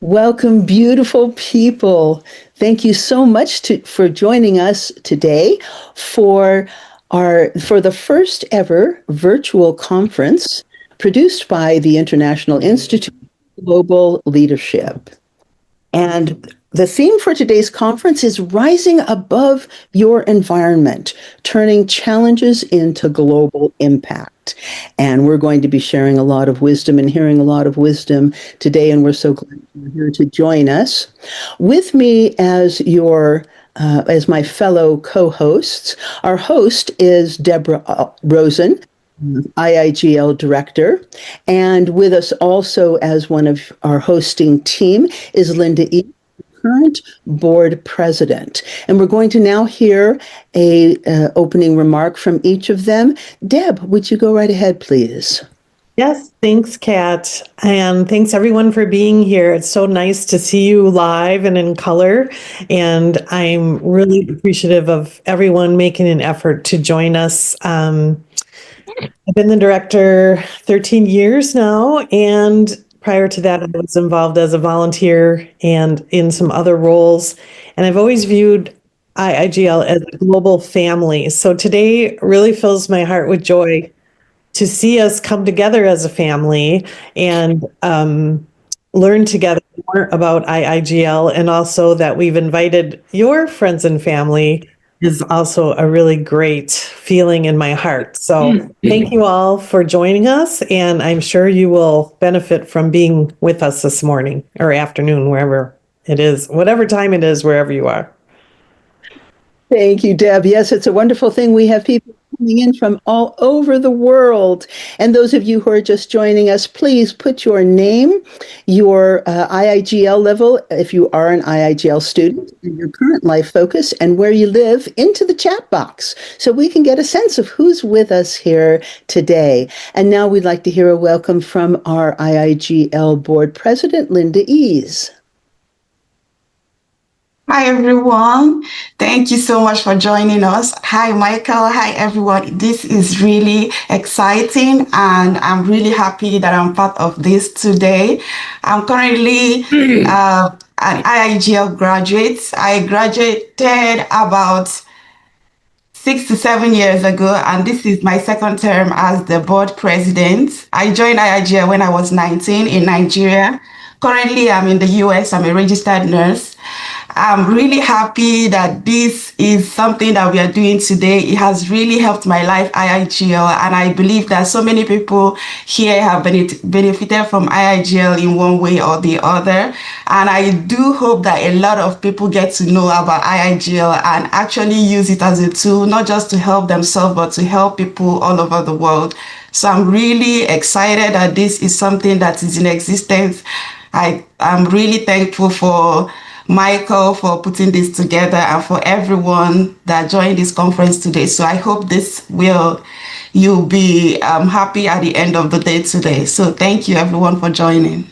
Welcome, beautiful people. Thank you so much for joining us today for for the first ever virtual conference produced by the International Institute of Global Leadership. And the theme for today's conference is Rising Above Your Environment, Turning Challenges into Global Impact. And we're going to be sharing a lot of wisdom and hearing a lot of wisdom today, and we're so glad you're here to join us. With me as my fellow co-hosts, our host is Deborah Rosen, IIGL director. And with us also as one of our hosting team is Linda E., current board president. And we're going to now hear a opening remark from each of them. Deb, would you go right ahead, please? Yes, thanks, Kat. And thanks everyone for being here. It's so nice to see you live and in color. And I'm really appreciative of everyone making an effort to join us. I've been the director 13 years now, and prior to that, I was involved as a volunteer and in some other roles. And I've always viewed IIGL as a global family. So today really fills my heart with joy to see us come together as a family and learn together more about IIGL, and also that we've invited your friends and family is also a really great feeling in my heart. So thank you all for joining us, and I'm sure you will benefit from being with us this morning or afternoon, wherever it is, whatever time it is, wherever you are. Thank you, Deb. Yes, it's a wonderful thing. We have people coming in from all over the world. And those of you who are just joining us, please put your name, your IIGL level, if you are an IIGL student, and your current life focus, and where you live into the chat box so we can get a sense of who's with us here today. And now we'd like to hear a welcome from our IIGL board president, Linda Ease. Hi, everyone. Thank you so much for joining us. Hi, Michael. Hi, everyone. This is really exciting, and I'm really happy that I'm part of this today. I'm currently an IIGL graduate. I graduated about 6 to 7 years ago, and this is my second term as the board president. I joined IIGL when I was 19 in Nigeria. Currently, I'm in the US. I'm a registered nurse. I'm really happy that this is something that we are doing today. It has really helped my life, IIGL, and I believe that so many people here have benefited from IIGL in one way or the other. And I do hope that a lot of people get to know about IIGL and actually use it as a tool, not just to help themselves, but to help people all over the world. So I'm really excited that this is something that is in existence. I'm really thankful for Michael for putting this together and for everyone that joined this conference today. So I hope you'll be happy at the end of the day today. So thank you everyone for joining.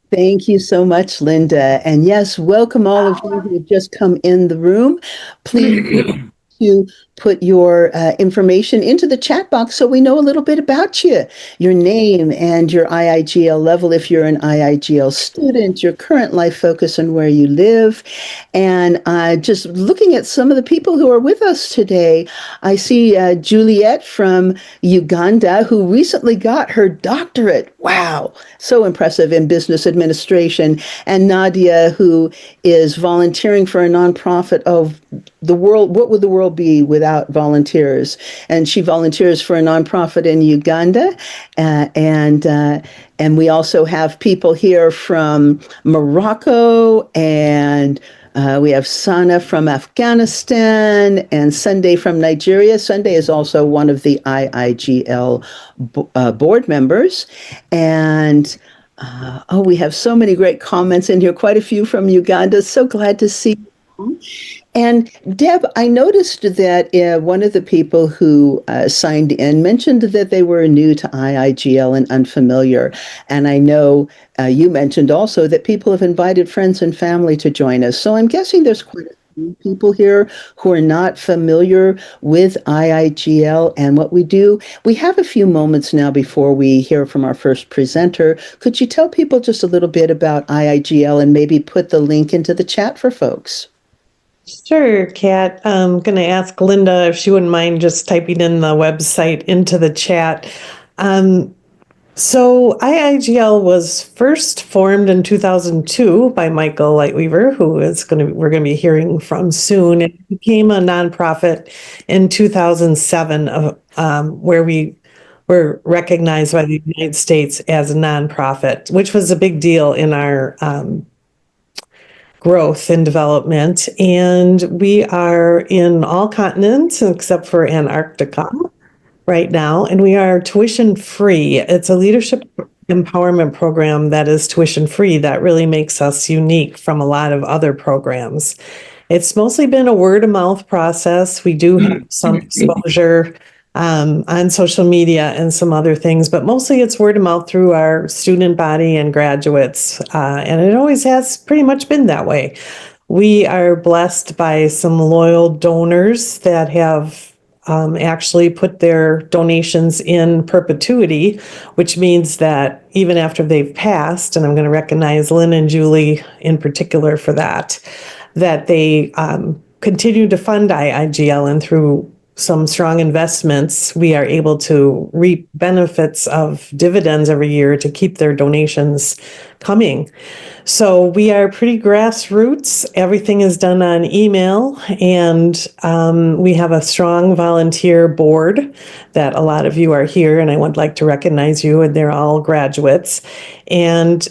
Thank you so much, Linda. And yes, welcome all of you who have just come in the room. Please to put your information into the chat box so we know a little bit about you, your name and your IIGL level if you're an IIGL student, your current life focus and where you live. And just looking at some of the people who are with us today, I see Juliet from Uganda, who recently got her doctorate. Wow, so impressive in business administration. And Nadia, who is volunteering for a nonprofit of the world. What would the world be without volunteers? And she volunteers for a nonprofit in Uganda. And we also have people here from Morocco, and we have Sana from Afghanistan and Sunday from Nigeria. Sunday is also one of the IIGL board members. And we have so many great comments in here, quite a few from Uganda. So glad to see you. And Deb, I noticed that one of the people who signed in mentioned that they were new to IIGL and unfamiliar. And I know you mentioned also that people have invited friends and family to join us. So I'm guessing there's quite a people here who are not familiar with IIGL and what we do. We have a few moments now before we hear from our first presenter. Could you tell people just a little bit about IIGL and maybe put the link into the chat for folks? Sure, Kat. I'm going to ask Linda if she wouldn't mind just typing in the website into the chat. So IIGL was first formed in 2002 by Michael Lightweaver, who we're going to be hearing from soon. It became a nonprofit in 2007, where we were recognized by the United States as a nonprofit, which was a big deal in our growth and development. And we are in all continents except for Antarctica right now, and we are tuition free. It's a leadership empowerment program that is tuition free. That really makes us unique from a lot of other programs. It's mostly been a word of mouth process. We do have some exposure on social media and some other things, but mostly it's word of mouth through our student body and graduates. And it always has pretty much been that way. We are blessed by some loyal donors that have actually put their donations in perpetuity, which means that even after they've passed, and I'm going to recognize Lynn and Julie in particular for that, that they continue to fund IIGL, and through some strong investments, we are able to reap benefits of dividends every year to keep their donations coming. So we are pretty grassroots. Everything is done on email, and we have a strong volunteer board that a lot of you are here, and I would like to recognize you, and they're all graduates. And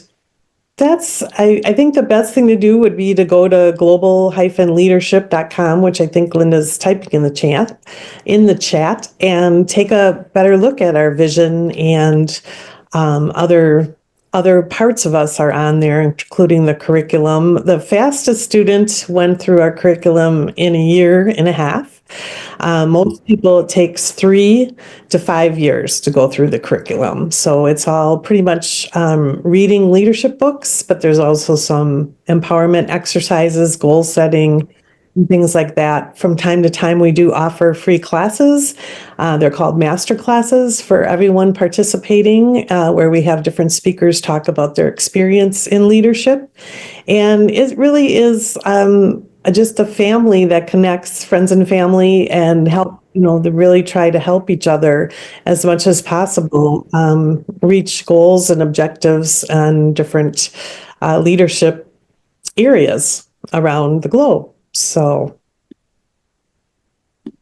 I think the best thing to do would be to go to global-leadership.com, which I think Linda's typing in the chat, and take a better look at our vision, and other parts of us are on there, including the curriculum. The fastest student went through our curriculum in a year and a half. Most people, it takes 3 to 5 years to go through the curriculum. So it's all pretty much reading leadership books, but there's also some empowerment exercises, goal setting, and things like that. From time to time, we do offer free classes. They're called master classes for everyone participating, where we have different speakers talk about their experience in leadership. And it really is just a family that connects friends and family, and help, to really try to help each other as much as possible reach goals and objectives and different leadership areas around the globe. So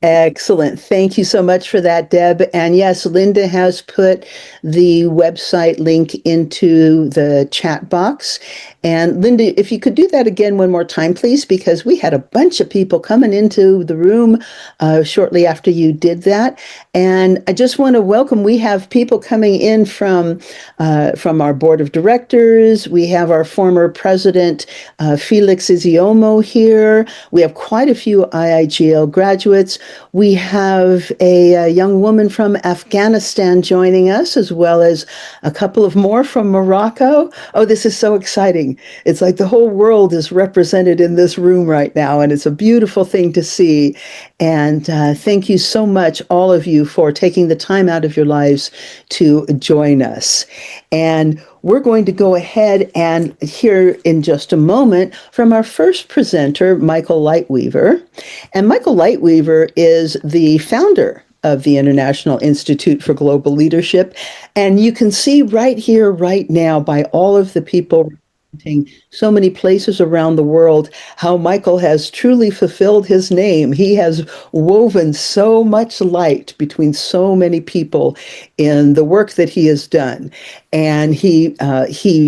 excellent. Thank you so much for that, Deb. And yes, Linda has put the website link into the chat box. And Linda, if you could do that again one more time, please, because we had a bunch of people coming into the room shortly after you did that. And I just want to welcome, we have people coming in from our board of directors. We have our former president, Felix Iziomo here. We have quite a few IIGL graduates. We have a young woman from Afghanistan joining us, as well as a couple of more from Morocco. Oh, this is so exciting. It's like the whole world is represented in this room right now, and it's a beautiful thing to see. And thank you so much, all of you, for taking the time out of your lives to join us. And we're going to go ahead and hear in just a moment from our first presenter, Michael Lightweaver. And Michael Lightweaver is the founder of the International Institute for Global Leadership. And you can see right here, right now, by all of the people so many places around the world, how Michael has truly fulfilled his name. He has woven so much light between so many people in the work that he has done. And he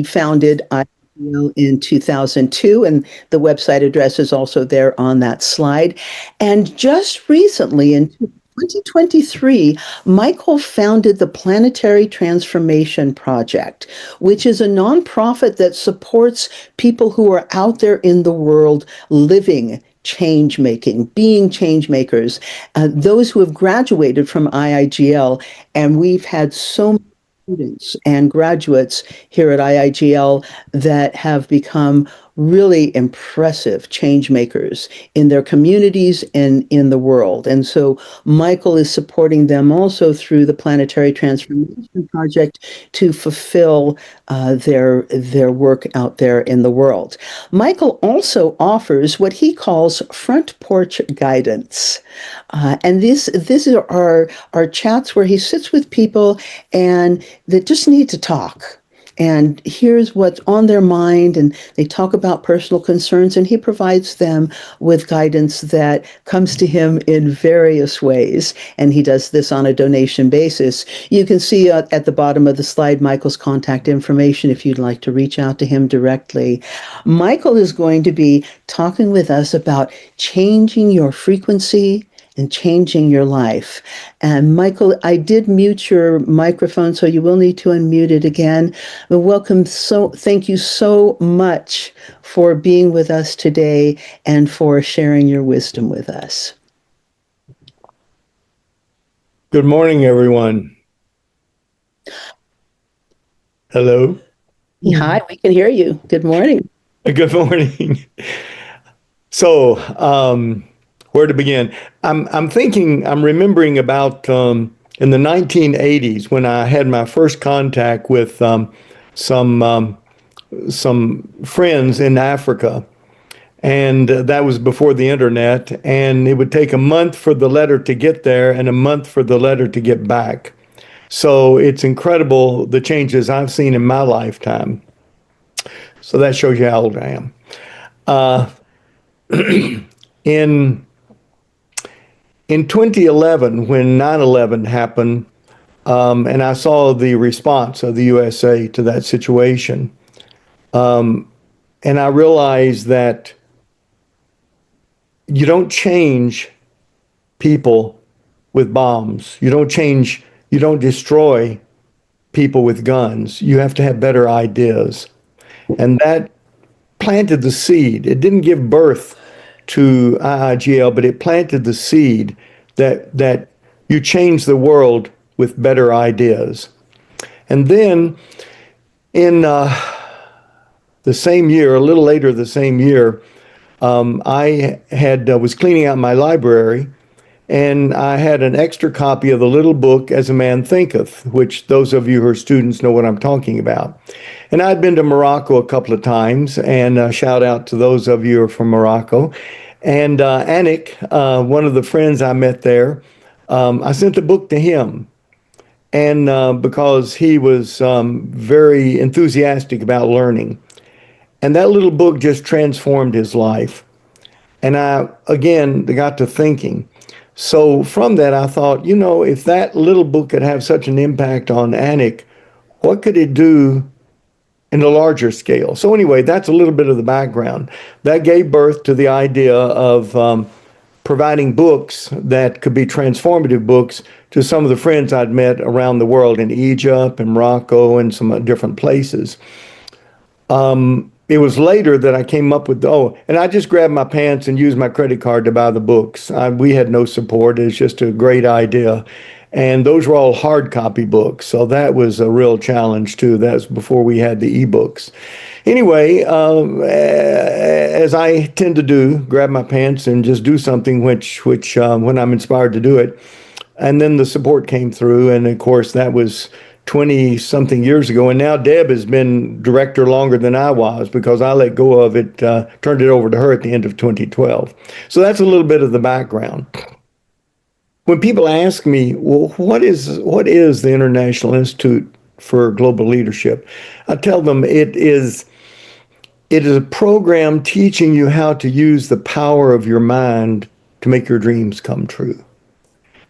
founded IIGL in 2002, and the website address is also there on that slide. And just recently, in 2023, Michael founded the Planetary Transformation Project, which is a nonprofit that supports people who are out there in the world living change making, being change makers, those who have graduated from IIGL. And we've had so many students and graduates here at IIGL that have become really impressive change makers in their communities and in the world. And so Michael is supporting them also through the Planetary Transformation Project to fulfill their work out there in the world. Michael also offers what he calls front porch guidance. And this are our chats where he sits with people and that just need to talk. And here's what's on their mind, and they talk about personal concerns, and he provides them with guidance that comes to him in various ways. And he does this on a donation basis. You can see at the bottom of the slide Michael's contact information if you'd like to reach out to him directly. Michael is going to be talking with us about changing your frequency and changing your life. And Michael, I did mute your microphone, so you will need to unmute it again. But welcome. Thank you so much for being with us today and for sharing your wisdom with us. Good morning, everyone. Hello. Hi, we can hear you. Good morning. Good morning. So, where to begin? I'm remembering about in the 1980s when I had my first contact with some friends in Africa, and that was before the internet. And it would take a month for the letter to get there and a month for the letter to get back. So it's incredible the changes I've seen in my lifetime. So that shows you how old I am. In 2011, when 9/11 happened, and I saw the response of the USA to that situation, and I realized that you don't change people with bombs. You don't destroy people with guns. You have to have better ideas. And that planted the seed. It didn't give birth to IIGL, but it planted the seed that you change the world with better ideas. And then in the same year, a little later the same year, I was cleaning out my library, and I had an extra copy of the little book As a Man Thinketh, which those of you who are students know what I'm talking about. And I'd been to Morocco a couple of times, and shout out to those of you who are from Morocco. And Anik, one of the friends I met there, I sent the book to him. And because he was very enthusiastic about learning. And that little book just transformed his life. And I, again, got to thinking. So from that, I thought, if that little book could have such an impact on Anik, what could it do in a larger scale? So anyway, that's a little bit of the background. That gave birth to the idea of providing books that could be transformative books to some of the friends I'd met around the world in Egypt and Morocco and some different places. It was later that I came up with, and I just grabbed my pants and used my credit card to buy the books. We had no support. It was just a great idea. And those were all hard copy books. So that was a real challenge too. That was before we had the ebooks. Anyway, as I tend to do, grab my pants and just do something which when I'm inspired to do it. And then the support came through. And of course, that was 20 something years ago. And now Deb has been director longer than I was because I let go of it, turned it over to her at the end of 2012. So that's a little bit of the background. When people ask me, well, what is the International Institute for Global Leadership? I tell them it is a program teaching you how to use the power of your mind to make your dreams come true.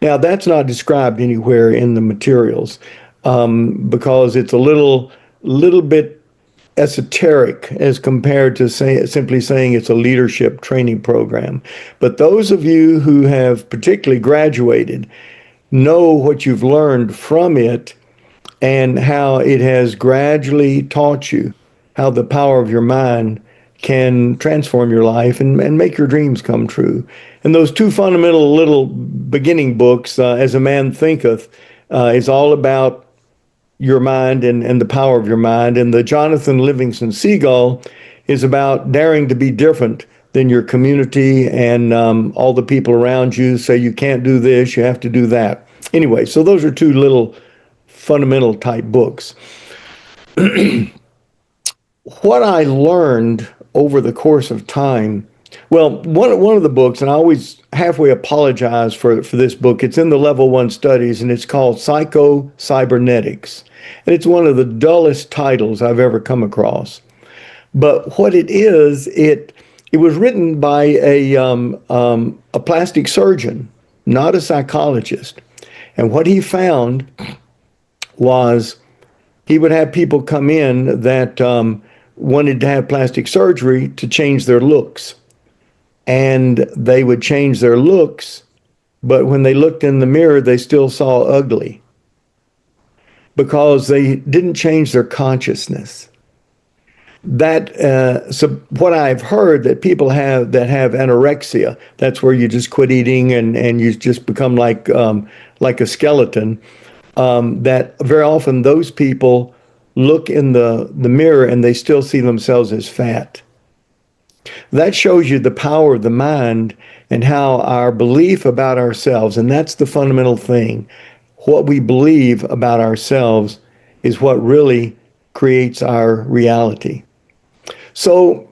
Now, that's not described anywhere in the materials because it's a little bit esoteric as compared to simply saying it's a leadership training program. But those of you who have particularly graduated know what you've learned from it and how it has gradually taught you how the power of your mind can transform your life and make your dreams come true. And those two fundamental little beginning books, As a Man Thinketh, is all about your mind and the power of your mind. And the Jonathan Livingston Seagull is about daring to be different than your community and all the people around you say you can't do this, you have to do that. Anyway, so those are two little fundamental type books. What I learned over the course of time, well, one of the books, and I always halfway apologize for this book, it's in the level 1 studies, and it's called Psycho-Cybernetics. And it's one of the dullest titles I've ever come across. But what it is, it was written by a plastic surgeon, not a psychologist. And what he found was he would have people come in that wanted to have plastic surgery to change their looks. And they would change their looks, but when they looked in the mirror, they still saw ugly because they didn't change their consciousness. So what I've heard that people have that have anorexia, that's where you just quit eating and you just become like a skeleton, that very often those people look in the mirror and they still see themselves as fat. That shows you the power of the mind and how our belief about ourselves, and that's the fundamental thing, what we believe about ourselves is what really creates our reality. So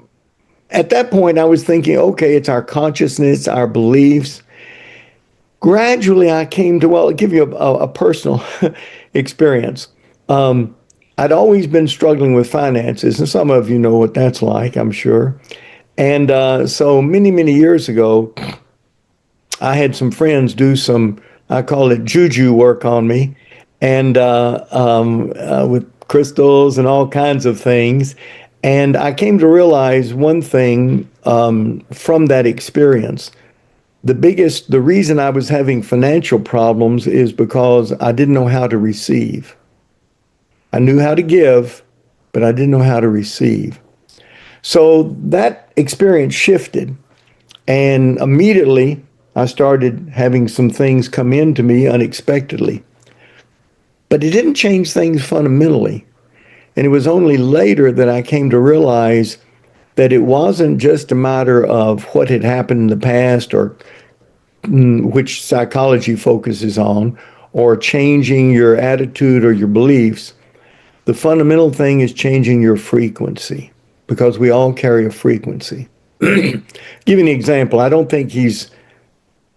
at that point, I was thinking, okay, it's our consciousness, our beliefs. Gradually, I came to, well, I'll give you a personal experience. I'd always been struggling with finances, and some of you know what that's like, I'm sure. And so many, many years ago, I had some friends do some, I call it juju work on me, and with crystals and all kinds of things. And I came to realize one thing from that experience. The reason I was having financial problems is because I didn't know how to receive. I knew how to give, but I didn't know how to receive. So that experience shifted, and immediately I started having some things come into me unexpectedly. But it didn't change things fundamentally. And it was only later that I came to realize that it wasn't just a matter of what had happened in the past or which psychology focuses on, or changing your attitude or your beliefs. The fundamental thing is changing your frequency, because we all carry a frequency. Give you an example. I don't think he's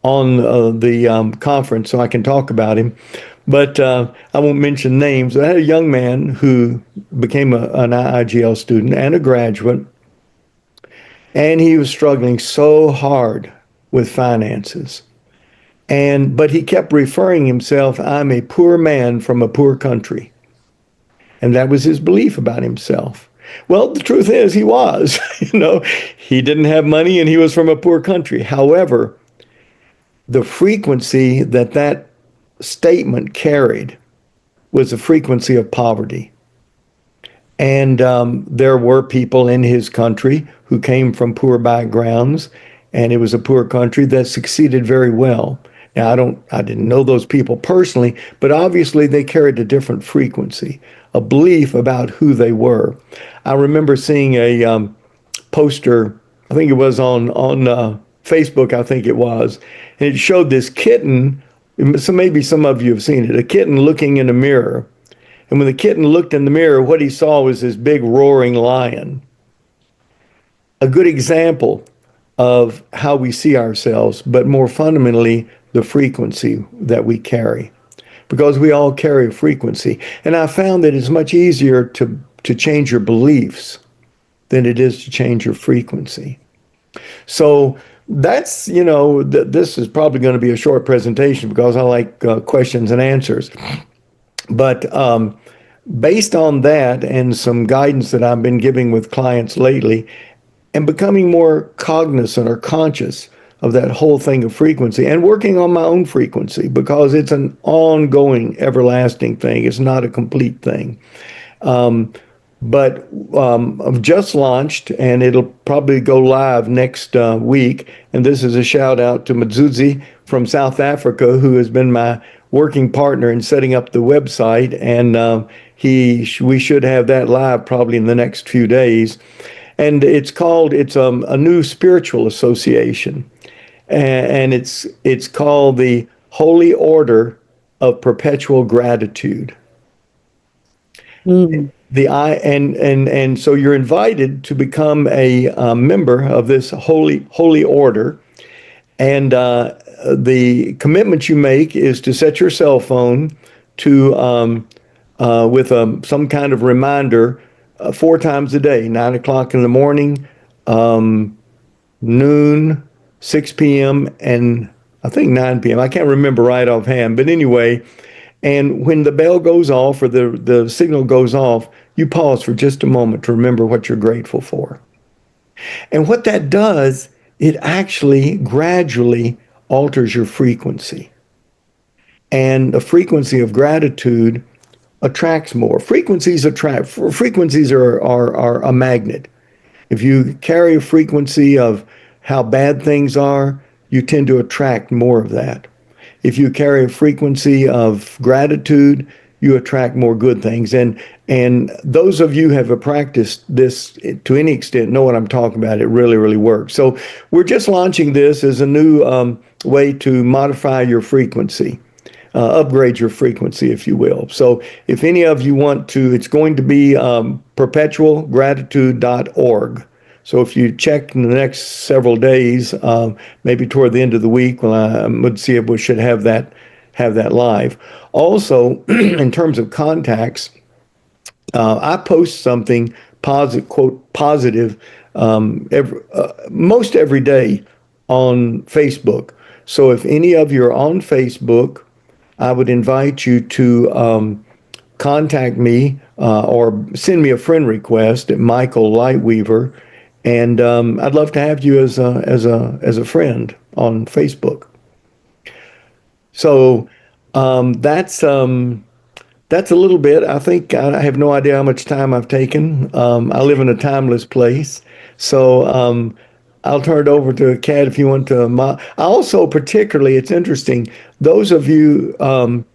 on the conference, so I can talk about him, but I won't mention names. I had a young man who became an IIGL student and a graduate, and he was struggling so hard with finances. But he kept referring himself, I'm a poor man from a poor country. And that was his belief about himself. Well, the truth is he was, he didn't have money and he was from a poor country. However, the frequency that statement carried was the frequency of poverty. And there were people in his country who came from poor backgrounds, and it was a poor country that succeeded very well. Now, I didn't know those people personally, but obviously they carried a different frequency, a belief about who they were. I remember seeing a poster, I think it was on Facebook, I think it was, and it showed this kitten, so maybe some of you have seen it, a kitten looking in a mirror. And when the kitten looked in the mirror, what he saw was this big roaring lion. A good example of how we see ourselves, but more fundamentally, the frequency that we carry, because we all carry a frequency. And I found that it's much easier to change your beliefs than it is to change your frequency. So that's, this is probably going to be a short presentation because I like questions and answers. But based on that and some guidance that I've been giving with clients lately, and becoming more cognizant or conscious of that whole thing of frequency, and working on my own frequency, because it's an ongoing, everlasting thing. It's not a complete thing. But I've just launched, and it'll probably go live next week. And this is a shout out to Mzuzi from South Africa, who has been my working partner in setting up the website. And we should have that live probably in the next few days. and it's a new spiritual association, and it's called the Holy Order of Perpetual Gratitude. Mm. The I and so you're invited to become a member of this holy order, and the commitment you make is to set your cell phone to with some kind of reminder 4 times a day: 9 o'clock in the morning, noon, 6 p.m., and I think 9 p.m. I can't remember right offhand, but anyway. And when the bell goes off or the signal goes off, you pause for just a moment to remember what you're grateful for. And what that does, it actually gradually alters your frequency. And the frequency of gratitude attracts more. Frequencies are a magnet. If you carry a frequency of how bad things are, you tend to attract more of that. If you carry a frequency of gratitude, you attract more good things. And those of you who have practiced this to any extent know what I'm talking about. It really, really works. So we're just launching this as a new way to modify your frequency. Upgrade your frequency, if you will. So if any of you want to, it's going to be perpetualgratitude.org. So if you check in the next several days, maybe toward the end of the week, well, I would see if we should have that live. Also, in terms of contacts, I post something positive, quote positive, most every day on Facebook. So if any of you are on Facebook, I would invite you to contact me or send me a friend request at Michael Lightweaver, and I'd love to have you as a friend on Facebook. So that's a little bit. I think I have no idea how much time I've taken. I live in a timeless place, so I'll turn it over to Kat if you want to. I also particularly, it's interesting. Those of you I'm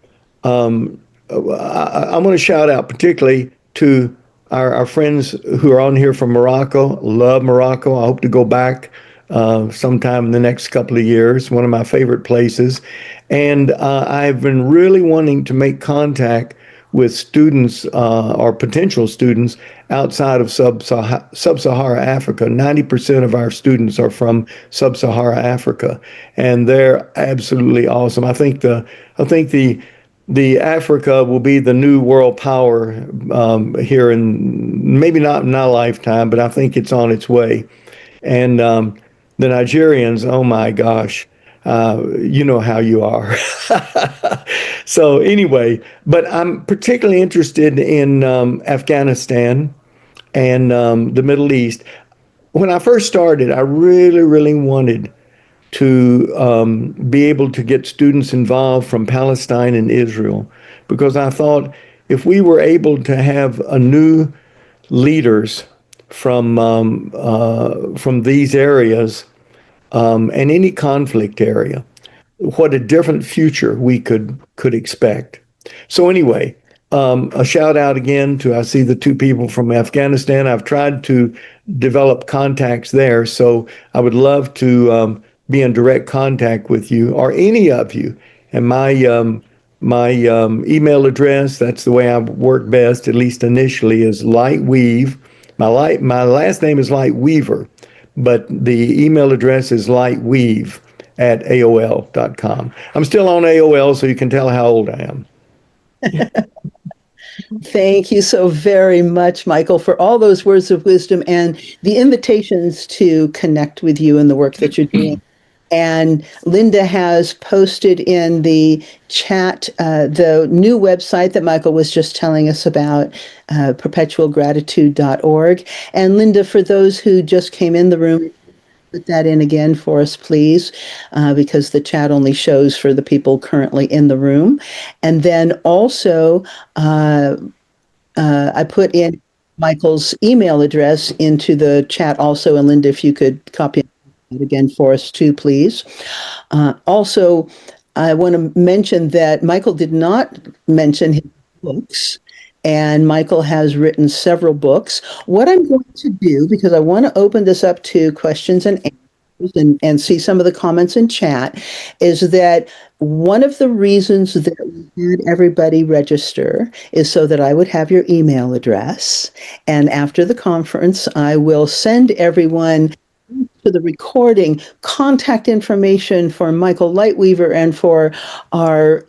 going to shout out particularly to our friends who are on here from Morocco. Love Morocco. I hope to go back sometime in the next couple of years. One of my favorite places. And I've been really wanting to make contact with students or potential students outside of sub-Sahara Africa. 90% of our students are from sub-Sahara Africa, and they're absolutely awesome. I think the Africa will be the new world power here in maybe not in my lifetime, but I think it's on its way. And the Nigerians, oh my gosh, you know how you are. So anyway, but I'm particularly interested in Afghanistan and the Middle East. When I first started, I really, really wanted to be able to get students involved from Palestine and Israel, because I thought if we were able to have a new leaders from these areas and any conflict area, what a different future we could expect. So anyway, a shout out again to I see the two people from Afghanistan. I've tried to develop contacts there, so I would love to be in direct contact with you or any of you. And my email address, that's the way I work best, at least initially, is Lightweave. My last name is Lightweaver, but the email address is Lightweave at AOL.com. I'm still on AOL, so you can tell how old I am. Thank you so very much, Michael, for all those words of wisdom and the invitations to connect with you in the work that you're doing. And Linda has posted in the chat the new website that Michael was just telling us about, perpetualgratitude.org. And Linda, for those who just came in the room, put that in again for us, please, because the chat only shows for the people currently in the room. And then also, I put in Michael's email address into the chat also. And Linda, if you could copy it again for us too, please. Also, I want to mention that Michael did not mention his books. and Michael has written several books. What I'm going to do, because I want to open this up to questions and answers and see some of the comments in chat, is that one of the reasons that we had everybody register is so that I would have your email address. And after the conference, I will send everyone to the recording contact information for Michael Lightweaver and for our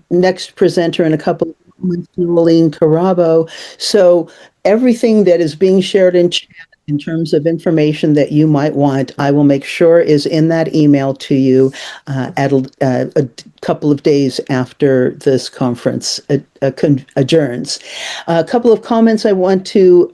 next presenter in a couple of moments, Neoline Kirabo. So everything that is being shared in chat in terms of information that you might want, I will make sure is in that email to you at a couple of days after this conference adjourns. A couple of comments I want to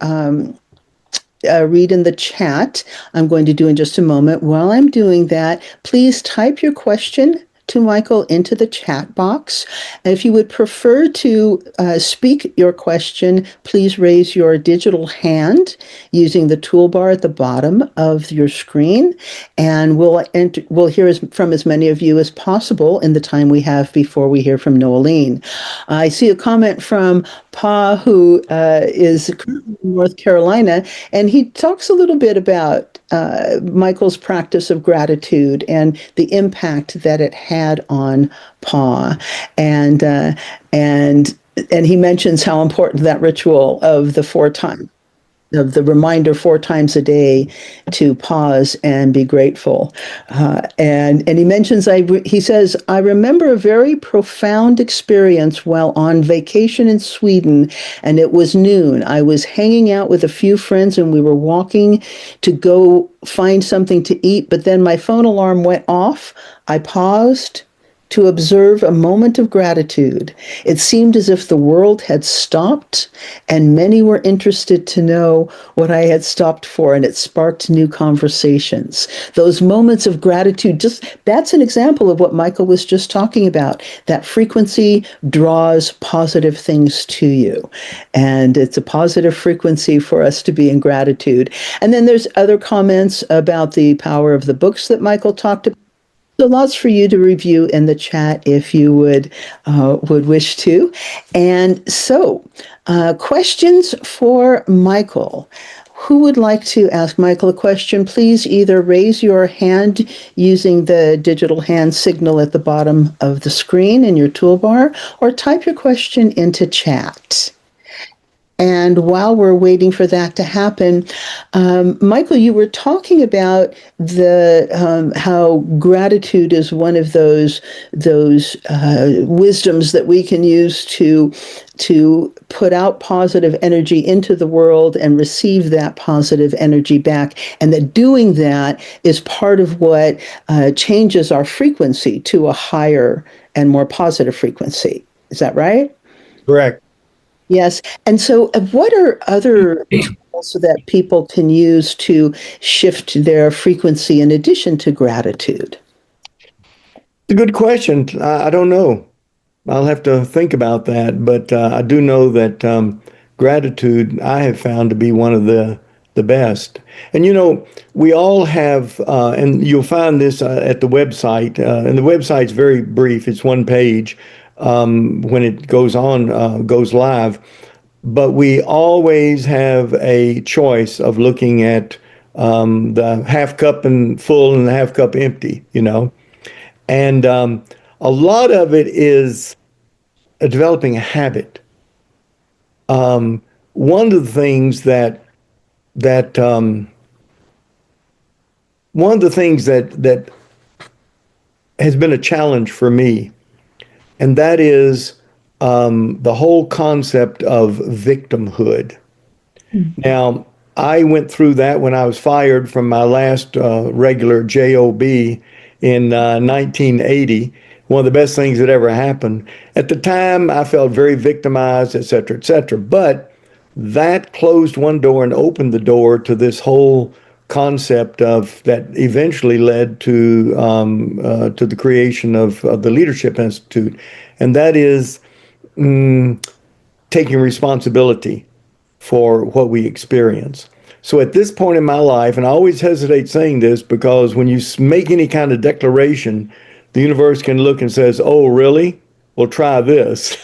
read in the chat. I'm going to do in just a moment. While I'm doing that, please type your question to Michael into the chat box. If you would prefer to speak your question, please raise your digital hand using the toolbar at the bottom of your screen, and we'll hear from as many of you as possible in the time we have before we hear from Noeline. I see a comment from Pa, who is currently in North Carolina, and he talks a little bit about Michael's practice of gratitude and the impact that it had on Pa, and he mentions how important that ritual of the the reminder 4 times a day to pause and be grateful. And he mentions, he says, I remember a very profound experience while on vacation in Sweden, and it was noon. I was hanging out with a few friends and we were walking to go find something to eat, but then my phone alarm went off. I paused to observe a moment of gratitude. It seemed as if the world had stopped, and many were interested to know what I had stopped for, and it sparked new conversations. Those moments of gratitude, that's an example of what Michael was just talking about. That frequency draws positive things to you, and it's a positive frequency for us to be in gratitude. And then there's other comments about the power of the books that Michael talked about. So lots for you to review in the chat if you would wish to. And so, questions for Michael. Who would like to ask Michael a question? Please either raise your hand using the digital hand signal at the bottom of the screen in your toolbar, or type your question into chat. And while we're waiting for that to happen, Michael, you were talking about how gratitude is one of those wisdoms that we can use to put out positive energy into the world and receive that positive energy back, and that doing that is part of what changes our frequency to a higher and more positive frequency. Is that right? Correct. Yes. And so what are other tools that people can use to shift their frequency in addition to gratitude? It's a good question. I don't know. I'll have to think about that. But I do know that gratitude I have found to be one of the best. And we all have, and you'll find this at the website. And the website's very brief. It's one page when it goes live. But we always have a choice of looking at the half cup and full and the half cup empty, And a lot of it is developing a habit. One of the things that has been a challenge for me, and that is the whole concept of victimhood. Mm-hmm. Now, I went through that when I was fired from my last regular job in 1980. One of the best things that ever happened. At the time, I felt very victimized, et cetera, et cetera. But that closed one door and opened the door to this whole concept of that eventually led to the creation of the Leadership Institute, and that is taking responsibility for what we experience. So at this point in my life, and I always hesitate saying this because when you make any kind of declaration, the universe can look and says, "Oh, really? Well, try this."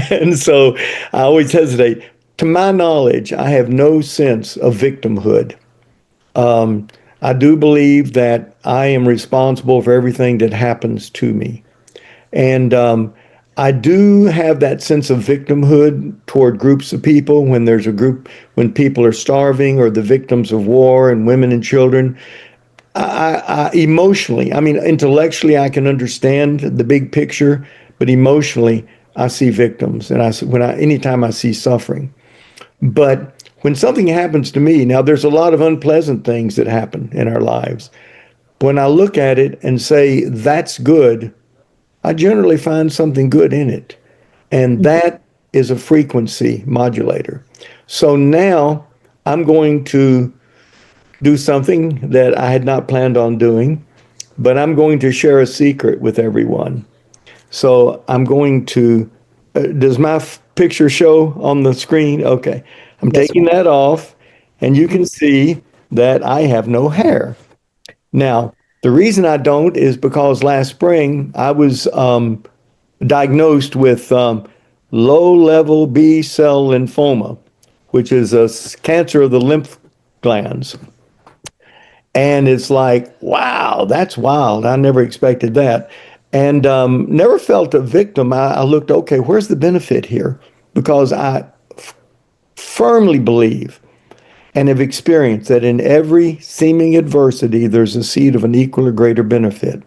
And so I always hesitate. To my knowledge, I have no sense of victimhood. I do believe that I am responsible for everything that happens to me. And I do have that sense of victimhood toward groups of people when there's a group, when people are starving or the victims of war and women and children. Emotionally, I mean, intellectually, I can understand the big picture, but emotionally, I see victims, and anytime I see suffering. But when something happens to me, now there's a lot of unpleasant things that happen in our lives. When I look at it and say that's good, I generally find something good in it, and that is a frequency modulator. So now I'm going to do something that I had not planned on doing, but I'm going to share a secret with everyone. So I'm going to, does my picture show on the screen? Okay. I'm Yes, taking that off, and you can see that I have no hair. Now, the reason I don't is because last spring I was diagnosed with low level B cell lymphoma, which is a cancer of the lymph glands. And it's like, wow, that's wild. I never expected that. And never felt a victim. I looked, okay, where's the benefit here? Because I firmly believe and have experienced that in every seeming adversity, there's a seed of an equal or greater benefit.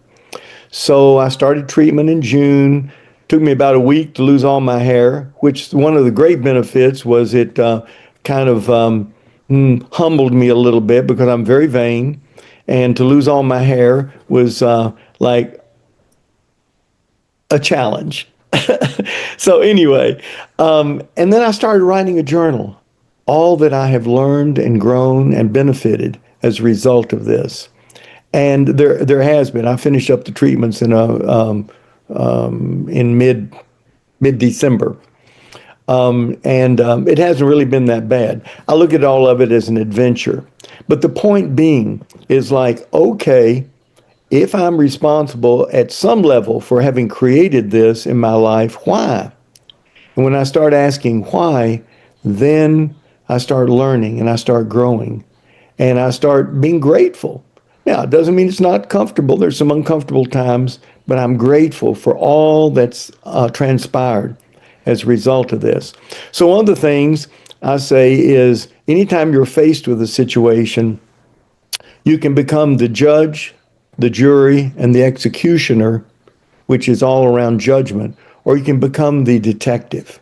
So I started treatment in June. Took me about a week to lose all my hair, which one of the great benefits was it kind of humbled me a little bit because I'm very vain. And to lose all my hair was like a challenge. So anyway, and then I started writing a journal, all that I have learned and grown and benefited as a result of this. And there has been. I finished up the treatments in mid December, and it hasn't really been that bad. I look at all of it as an adventure. But the point being is like, okay, if I'm responsible at some level for having created this in my life, why? And when I start asking why, then I start learning and I start growing and I start being grateful. Now, it doesn't mean it's not comfortable. There's some uncomfortable times, but I'm grateful for all that's transpired as a result of this. So, one of the things I say is anytime you're faced with a situation, you can become the judge, the jury, and the executioner, which is all around judgment, or you can become the detective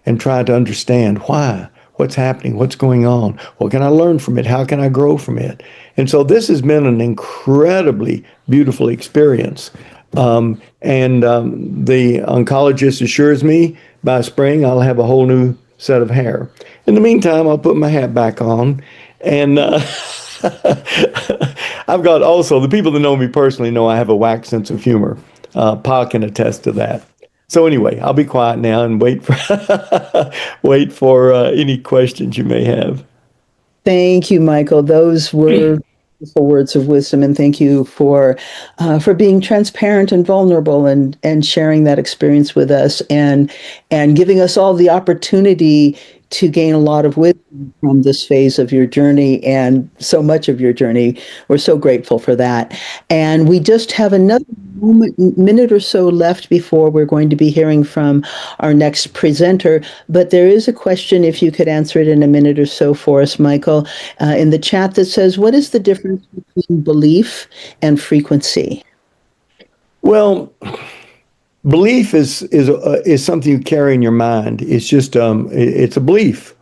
and try to understand why, what's happening, what's going on, what can I learn from it, how can I grow from it. And so this has been an incredibly beautiful experience. And the oncologist assures me by spring I'll have a whole new set of hair. In the meantime, I'll put my hat back on and I've got also the people that know me personally know I have a whack sense of humor. Pa can attest to that. So anyway, I'll be quiet now and wait for wait for any questions you may have. thank you, Michael. Those were beautiful words of wisdom, and thank you for being transparent and vulnerable and sharing that experience with us and giving us all the opportunity to gain a lot of wisdom from this phase of your journey and so much of your journey. We're so grateful for that. And we just have another minute or so left before we're going to be hearing from our next presenter. But there is a question, if you could answer it in a minute or so for us, Michael, in the chat that says, what is the difference between belief and frequency? Well, belief is something you carry in your mind. It's just it's a belief.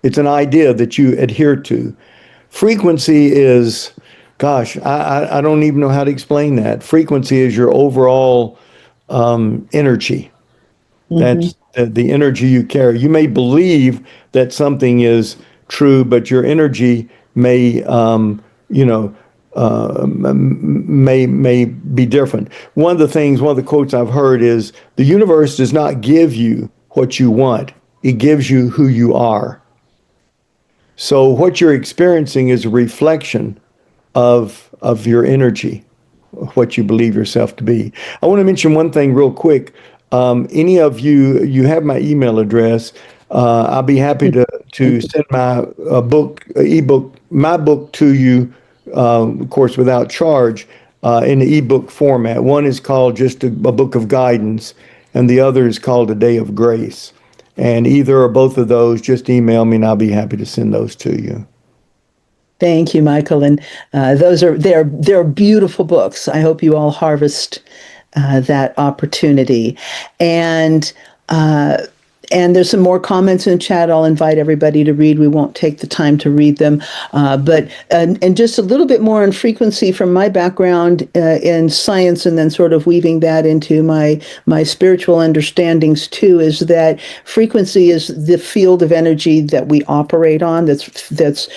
It's an idea that you adhere to. Frequency is, gosh, I don't even know how to explain that. Frequency is your overall energy. Mm-hmm. That's the energy you carry. You may believe that something is true, but your energy may, you know, may be different. One of the quotes I've heard is, "The universe does not give you what you want; it gives you who you are." So what you're experiencing is a reflection of your energy, what you believe yourself to be. I want to mention one thing real quick. Any of you, you have my email address. I'll be happy to send my ebook, my book to you, of course, without charge, in the ebook format. One is called just a book of guidance, and the other is called A Day of Grace. And either or both of those, just email me, and I'll be happy to send those to you. Thank you, Michael. And they're beautiful books. I hope you all harvest that opportunity. And uh, and there's some more comments in chat. I'll invite everybody to read. We won't take the time to read them, but and just a little bit more on frequency from my background in science, and then sort of weaving that into my spiritual understandings too. Is that frequency is the field of energy that we operate on. That's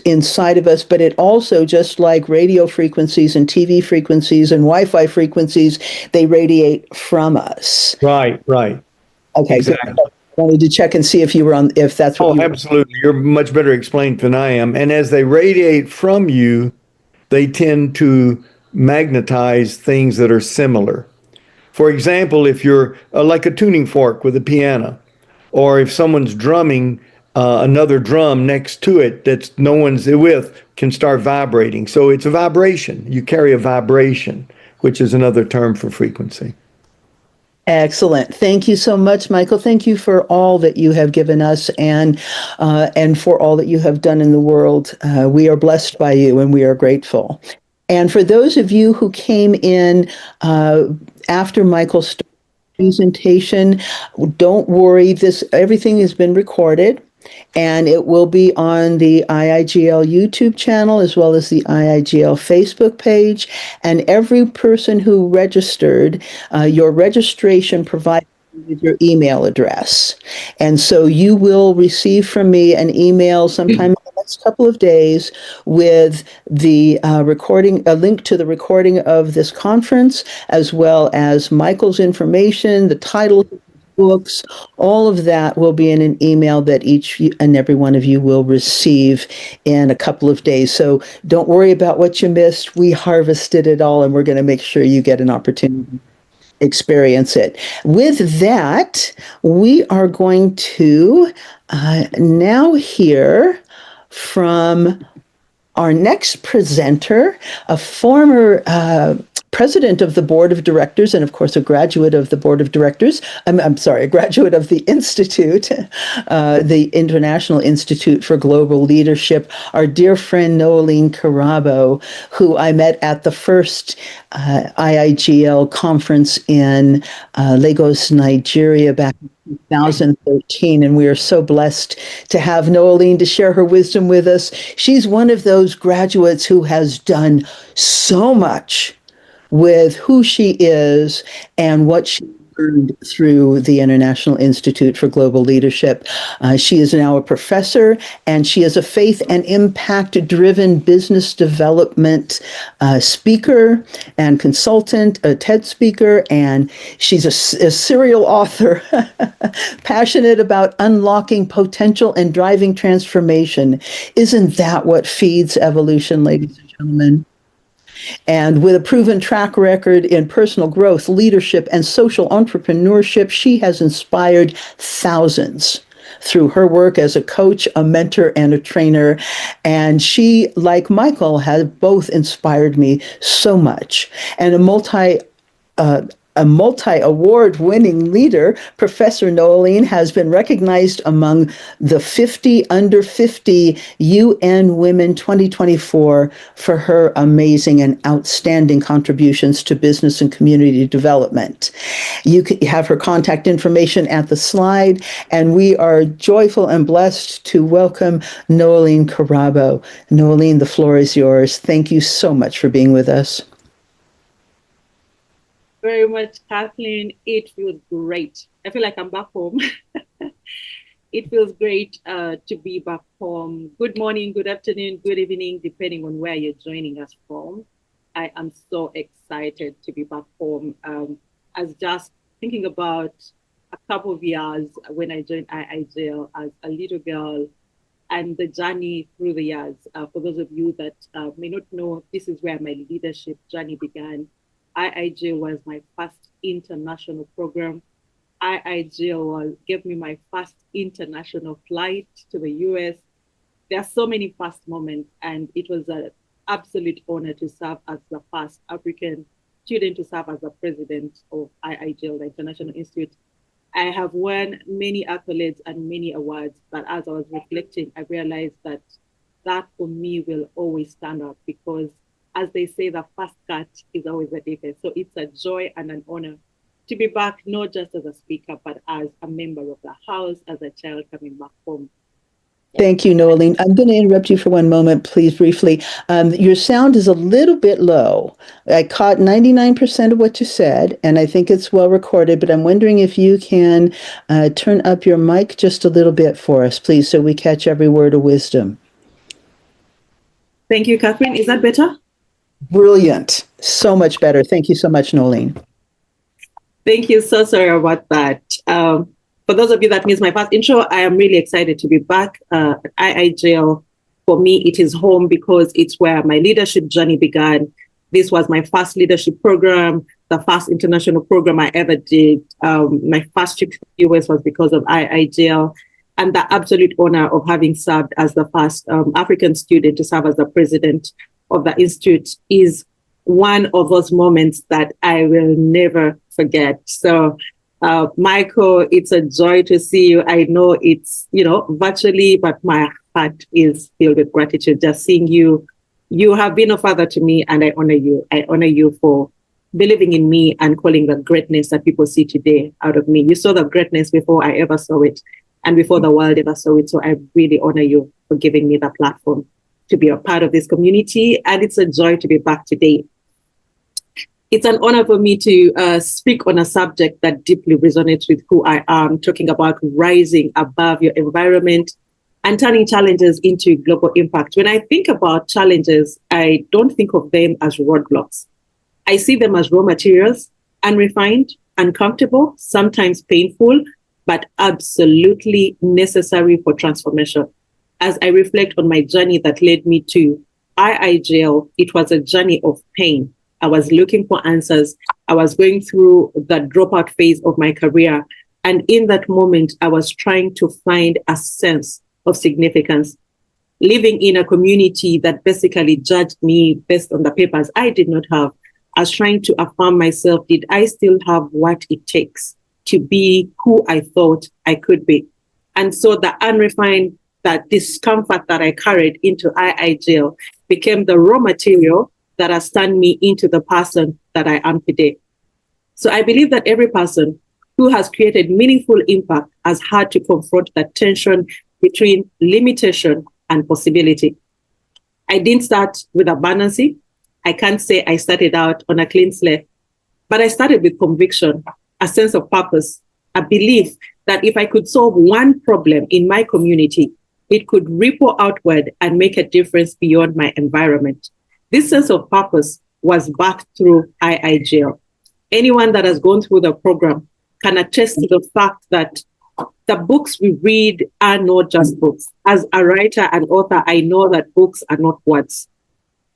inside of us, but it also, just like radio frequencies and TV frequencies and Wi-Fi frequencies, they radiate from us. Right, right. Okay, good. Exactly. I wanted to check and see if you were on, if that's what Oh, you were. absolutely. You're much better explained than I am. And as they radiate from you, they tend to magnetize things that are similar. For example, if you're like a tuning fork with a piano, or if someone's drumming another drum next to it that's no one's with, can start vibrating. So it's a vibration. You carry a vibration, which is another term for frequency. Excellent. Thank you so much, Michael. Thank you for all that you have given us, and for all that you have done in the world. We are blessed by you, and we are grateful. And for those of you who came in after Michael's presentation, don't worry. This everything has been recorded. And it will be on the IIGL YouTube channel as well as the IIGL Facebook page. And every person who registered, your registration provides you with your email address. And so you will receive from me an email sometime in the next couple of days with the recording, a link to the recording of this conference, as well as Michael's information, the title of books, all of that will be in an email that each and every one of you will receive in a couple of days. So don't worry about what you missed. We harvested it all, and we're going to make sure you get an opportunity to experience it. With that, we are going to now hear from our next presenter, a former president of the board of directors, and of course, a graduate of the board of directors. I'm sorry, a graduate of the Institute, the International Institute for Global Leadership, our dear friend Neoline Kirabo, who I met at the first IIGL conference in Lagos, Nigeria, back in 2013, and we are so blessed to have Neoline to share her wisdom with us. She's one of those graduates who has done so much with who she is and what she learned through the International Institute for Global Leadership. She is now a professor, and she is a faith and impact-driven business development speaker and consultant, a TED speaker, and she's a serial author, passionate about unlocking potential and driving transformation. Isn't that what feeds evolution, ladies and gentlemen? And with a proven track record in personal growth, leadership, and social entrepreneurship, she has inspired thousands through her work as a coach, a mentor, and a trainer. And she, like Michael, has both inspired me so much. And a multi-award winning leader, Professor Neoline has been recognized among the 50 under 50 UN Women 2024 for her amazing and outstanding contributions to business and community development. You have her contact information at the slide, and we are joyful and blessed to welcome Neoline Kirabo. Neoline, the floor is yours. Thank you so much for being with us. Very much, Kathleen. It feels great. I feel like I'm back home. It feels great to be back home. Good morning, good afternoon, good evening, depending on where you're joining us from. I am so excited to be back home. I was just thinking about a couple of years when I joined IIGL as a little girl and the journey through the years. For those of you that may not know, this is where my leadership journey began. IIGL was my first international program. IIGL gave me my first international flight to the US. There are so many first moments, and it was an absolute honor to serve as the first African student to serve as the president of IIGL, the International Institute. I have won many accolades and many awards, but as I was reflecting, I realized that for me will always stand out because, as they say, the first cut is always the deepest. So it's a joy and an honor to be back, not just as a speaker, but as a member of the house, as a child coming back home. Thank you, Neoline. I'm going to interrupt you for one moment, please, briefly. Your sound is a little bit low. I caught 99% of what you said, and I think it's well recorded, but I'm wondering if you can turn up your mic just a little bit for us, please, so we catch every word of wisdom. Thank you, Catherine. Is that better? Brilliant. So much better. Thank you so much, Neoline. Thank you. So sorry about that. For those of you that missed my first intro, I am really excited to be back at IIGL. For me, it is home because it's where my leadership journey began. This was my first leadership program, the first international program I ever did. My first trip to the US was because of IIGL, and the absolute honor of having served as the first African student to serve as the president of the Institute is one of those moments that I will never forget. So, Michael, it's a joy to see you. I know it's, virtually, but my heart is filled with gratitude just seeing you. You have been a father to me, and I honor you. I honor you for believing in me and calling the greatness that people see today out of me. You saw the greatness before I ever saw it and before the world ever saw it. So I really honor you for giving me the platform to be a part of this community. And it's a joy to be back today. It's an honor for me to speak on a subject that deeply resonates with who I am, talking about rising above your environment and turning challenges into global impact. When I think about challenges, I don't think of them as roadblocks. I see them as raw materials, unrefined, uncomfortable, sometimes painful, but absolutely necessary for transformation. As I reflect on my journey that led me to IIGL, it was a journey of pain. I was looking for answers. I was going through the dropout phase of my career. And in that moment, I was trying to find a sense of significance. Living in a community that basically judged me based on the papers I did not have, I was trying to affirm myself. Did I still have what it takes to be who I thought I could be? And so the unrefined, that discomfort that I carried into IIGL became the raw material that has turned me into the person that I am today. So I believe that every person who has created meaningful impact has had to confront the tension between limitation and possibility. I didn't start with abundance. I can't say I started out on a clean slate, but I started with conviction, a sense of purpose, a belief that if I could solve one problem in my community, it could ripple outward and make a difference beyond my environment. This sense of purpose was backed through IIGL. Anyone that has gone through the program can attest to the fact that the books we read are not just books. As a writer and author, I know that books are not words.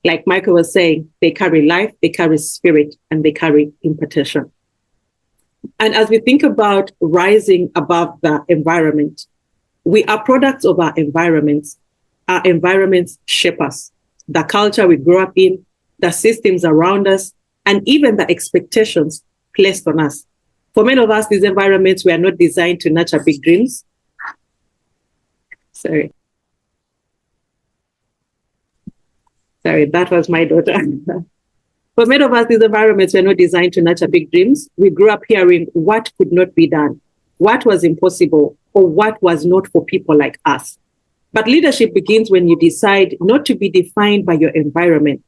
Like Michael was saying, they carry life, they carry spirit, and they carry impartation. And as we think about rising above the environment, we are products of our environments. Our environments shape us. The culture we grew up in, the systems around us, and even the expectations placed on us. For many of us, these environments were not designed to nurture big dreams. Sorry, that was my daughter. For many of us, these environments were not designed to nurture big dreams. We grew up hearing what could not be done, what was impossible, or what was not for people like us. But leadership begins when you decide not to be defined by your environment.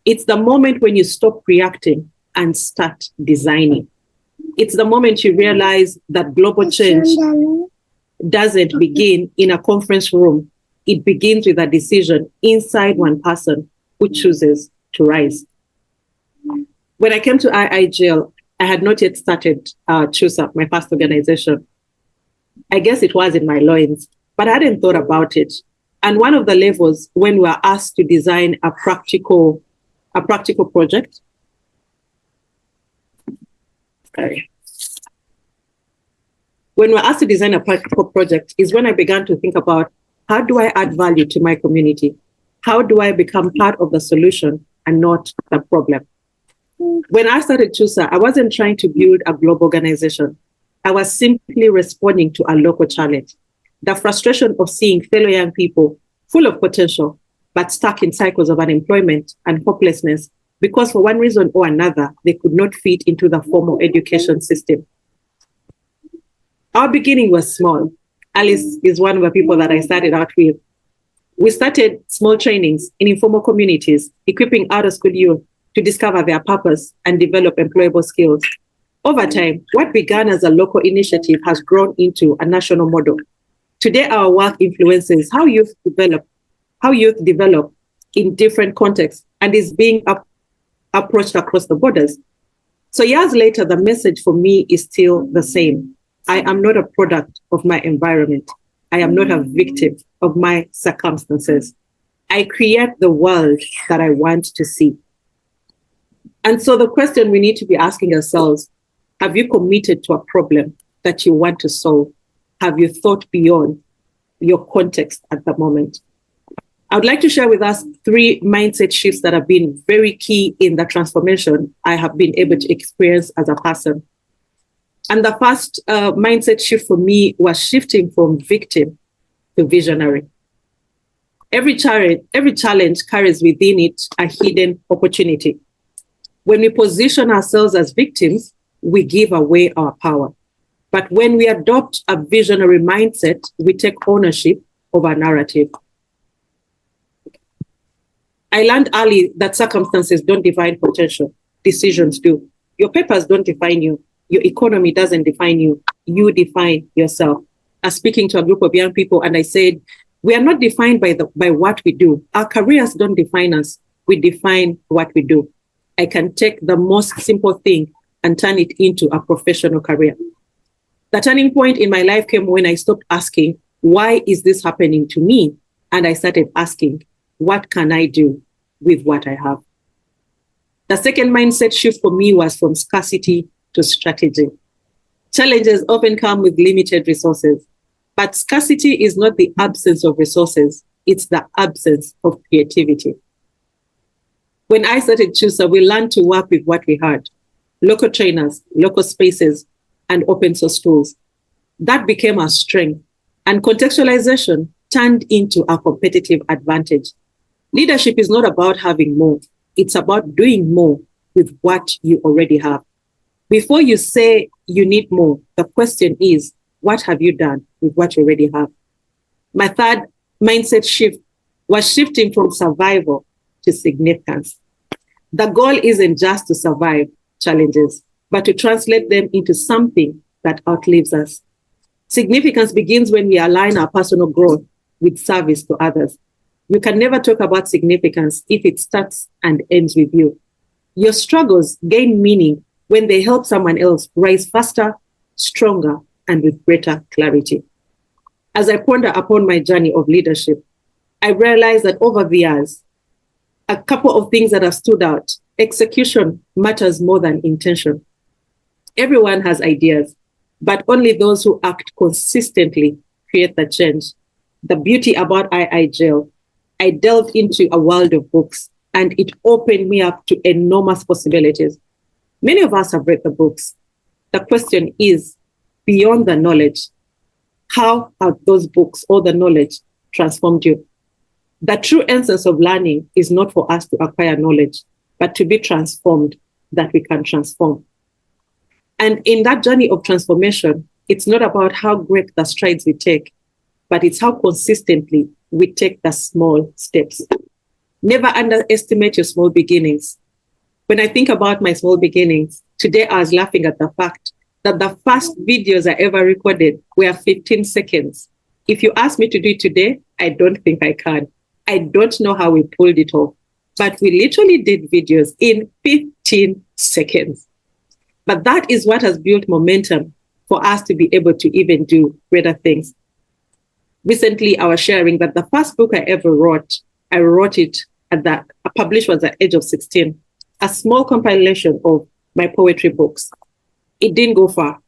It's the moment when you stop reacting and start designing. It's the moment you realize that global change doesn't begin in a conference room. It begins with a decision inside one person who chooses to rise. When I came to IIGL, I had not yet started CHUSA, my first organization. I guess it was in my loins, but I hadn't thought about it. And one of the levels, when we were asked to design a practical project, Sorry. When we're asked to design a practical project is when I began to think about how do I add value to my community? How do I become part of the solution and not the problem? When I started CHUSA, I wasn't trying to build a global organization. I was simply responding to a local challenge. The frustration of seeing fellow young people full of potential, but stuck in cycles of unemployment and hopelessness because for one reason or another, they could not fit into the formal education system. Our beginning was small. Alice is one of the people that I started out with. We started small trainings in informal communities, equipping out-of-school youth to discover their purpose and develop employable skills. Over time, what began as a local initiative has grown into a national model. Today, our work influences how youth develop in different contexts and is being approached across the borders. So years later, the message for me is still the same. I am not a product of my environment. I am not a victim of my circumstances. I create the world that I want to see. And so the question we need to be asking ourselves, have you committed to a problem that you want to solve? Have you thought beyond your context at the moment? I would like to share with us 3 mindset shifts that have been very key in the transformation I have been able to experience as a person. And the first mindset shift for me was shifting from victim to visionary. Every challenge carries within it a hidden opportunity. When we position ourselves as victims, we give away our power. But when we adopt a visionary mindset, we take ownership of our narrative. I learned early that circumstances don't define potential, decisions do. Your papers don't define you. Your economy doesn't define you. You define yourself. I was speaking to a group of young people and I said, we are not defined by what we do. Our careers don't define us. We define what we do. I can take the most simple thing and turn it into a professional career. The turning point in my life came when I stopped asking, why is this happening to me? And I started asking, what can I do with what I have? The second mindset shift for me was from scarcity to strategy. Challenges often come with limited resources, but scarcity is not the absence of resources, it's the absence of creativity. When I started CHUSA, we learned to work with what we had, local trainers, local spaces, and open source tools. That became our strength, and contextualization turned into a competitive advantage. Leadership is not about having more, it's about doing more with what you already have. Before you say you need more, the question is, what have you done with what you already have? My third mindset shift was shifting from survival to significance. The goal isn't just to survive challenges, but to translate them into something that outlives us. Significance begins when we align our personal growth with service to others. You can never talk about significance if it starts and ends with you. Your struggles gain meaning when they help someone else rise faster, stronger, and with greater clarity. As I ponder upon my journey of leadership, I realized that over the years, a couple of things that have stood out. Execution matters more than intention. Everyone has ideas, but only those who act consistently create the change. The beauty about IIGL, I delved into a world of books, and it opened me up to enormous possibilities. Many of us have read the books. The question is, beyond the knowledge, how have those books or the knowledge transformed you? The true essence of learning is not for us to acquire knowledge, but to be transformed, that we can transform. And in that journey of transformation, it's not about how great the strides we take, but it's how consistently we take the small steps. Never underestimate your small beginnings. When I think about my small beginnings, today I was laughing at the fact that the first videos I ever recorded were 15 seconds. If you ask me to do it today, I don't think I can. I don't know how we pulled it off, but we literally did videos in 15 seconds. But that is what has built momentum for us to be able to even do greater things. Recently, I was sharing that the first book I ever wrote, I published was at the age of 16, a small compilation of my poetry books. It didn't go far.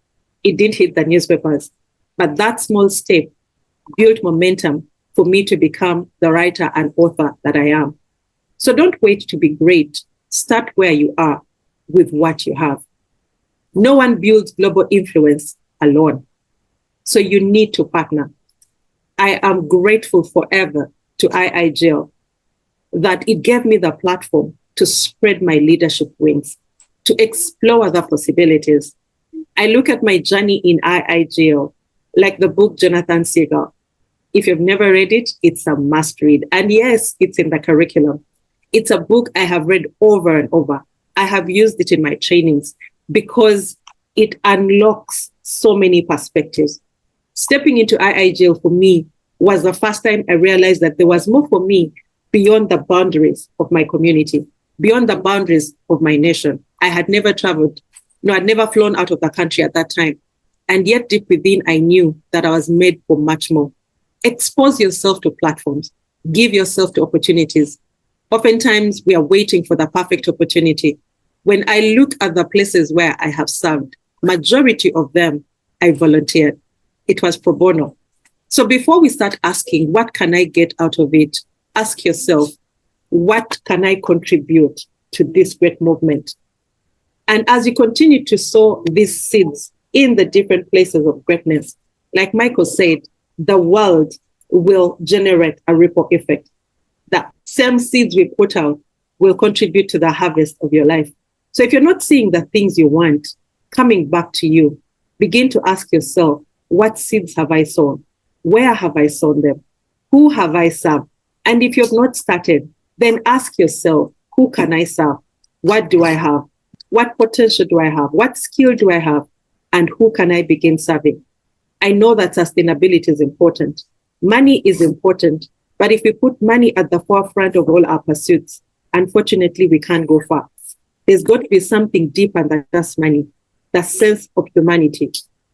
It didn't hit the newspapers. But that small step built momentum for me to become the writer and author that I am. So don't wait to be great. Start where you are with what you have. No one builds global influence alone. So you need to partner. I am grateful forever to IIGL that it gave me the platform to spread my leadership wings, to explore the possibilities. I look at my journey in IIGL like the book Jonathan Segal. If you've never read it, it's a must read. And yes, it's in the curriculum. It's a book I have read over and over. I have used it in my trainings because it unlocks so many perspectives. Stepping into IIGL for me was the first time I realized that there was more for me beyond the boundaries of my community, beyond the boundaries of my nation. I had never traveled. No, I'd never flown out of the country at that time. And yet deep within, I knew that I was made for much more. Expose yourself to platforms. Give yourself to opportunities. Oftentimes, we are waiting for the perfect opportunity. When I look at the places where I have served, majority of them, I volunteered. It was pro bono. So before we start asking, what can I get out of it? Ask yourself, what can I contribute to this great movement? And as you continue to sow these seeds in the different places of greatness, like Michael said, the world will generate a ripple effect. The same seeds we put out will contribute to the harvest of your life. So if you're not seeing the things you want coming back to you, begin to ask yourself, what seeds have I sown? Where have I sown them? Who have I served? And if you've not started, then ask yourself, who can I serve? What do I have? What potential do I have? What skill do I have? And who can I begin serving? I know that sustainability is important. Money is important. But if we put money at the forefront of all our pursuits, unfortunately, we can't go far. There's got to be something deeper than just money, the sense of humanity.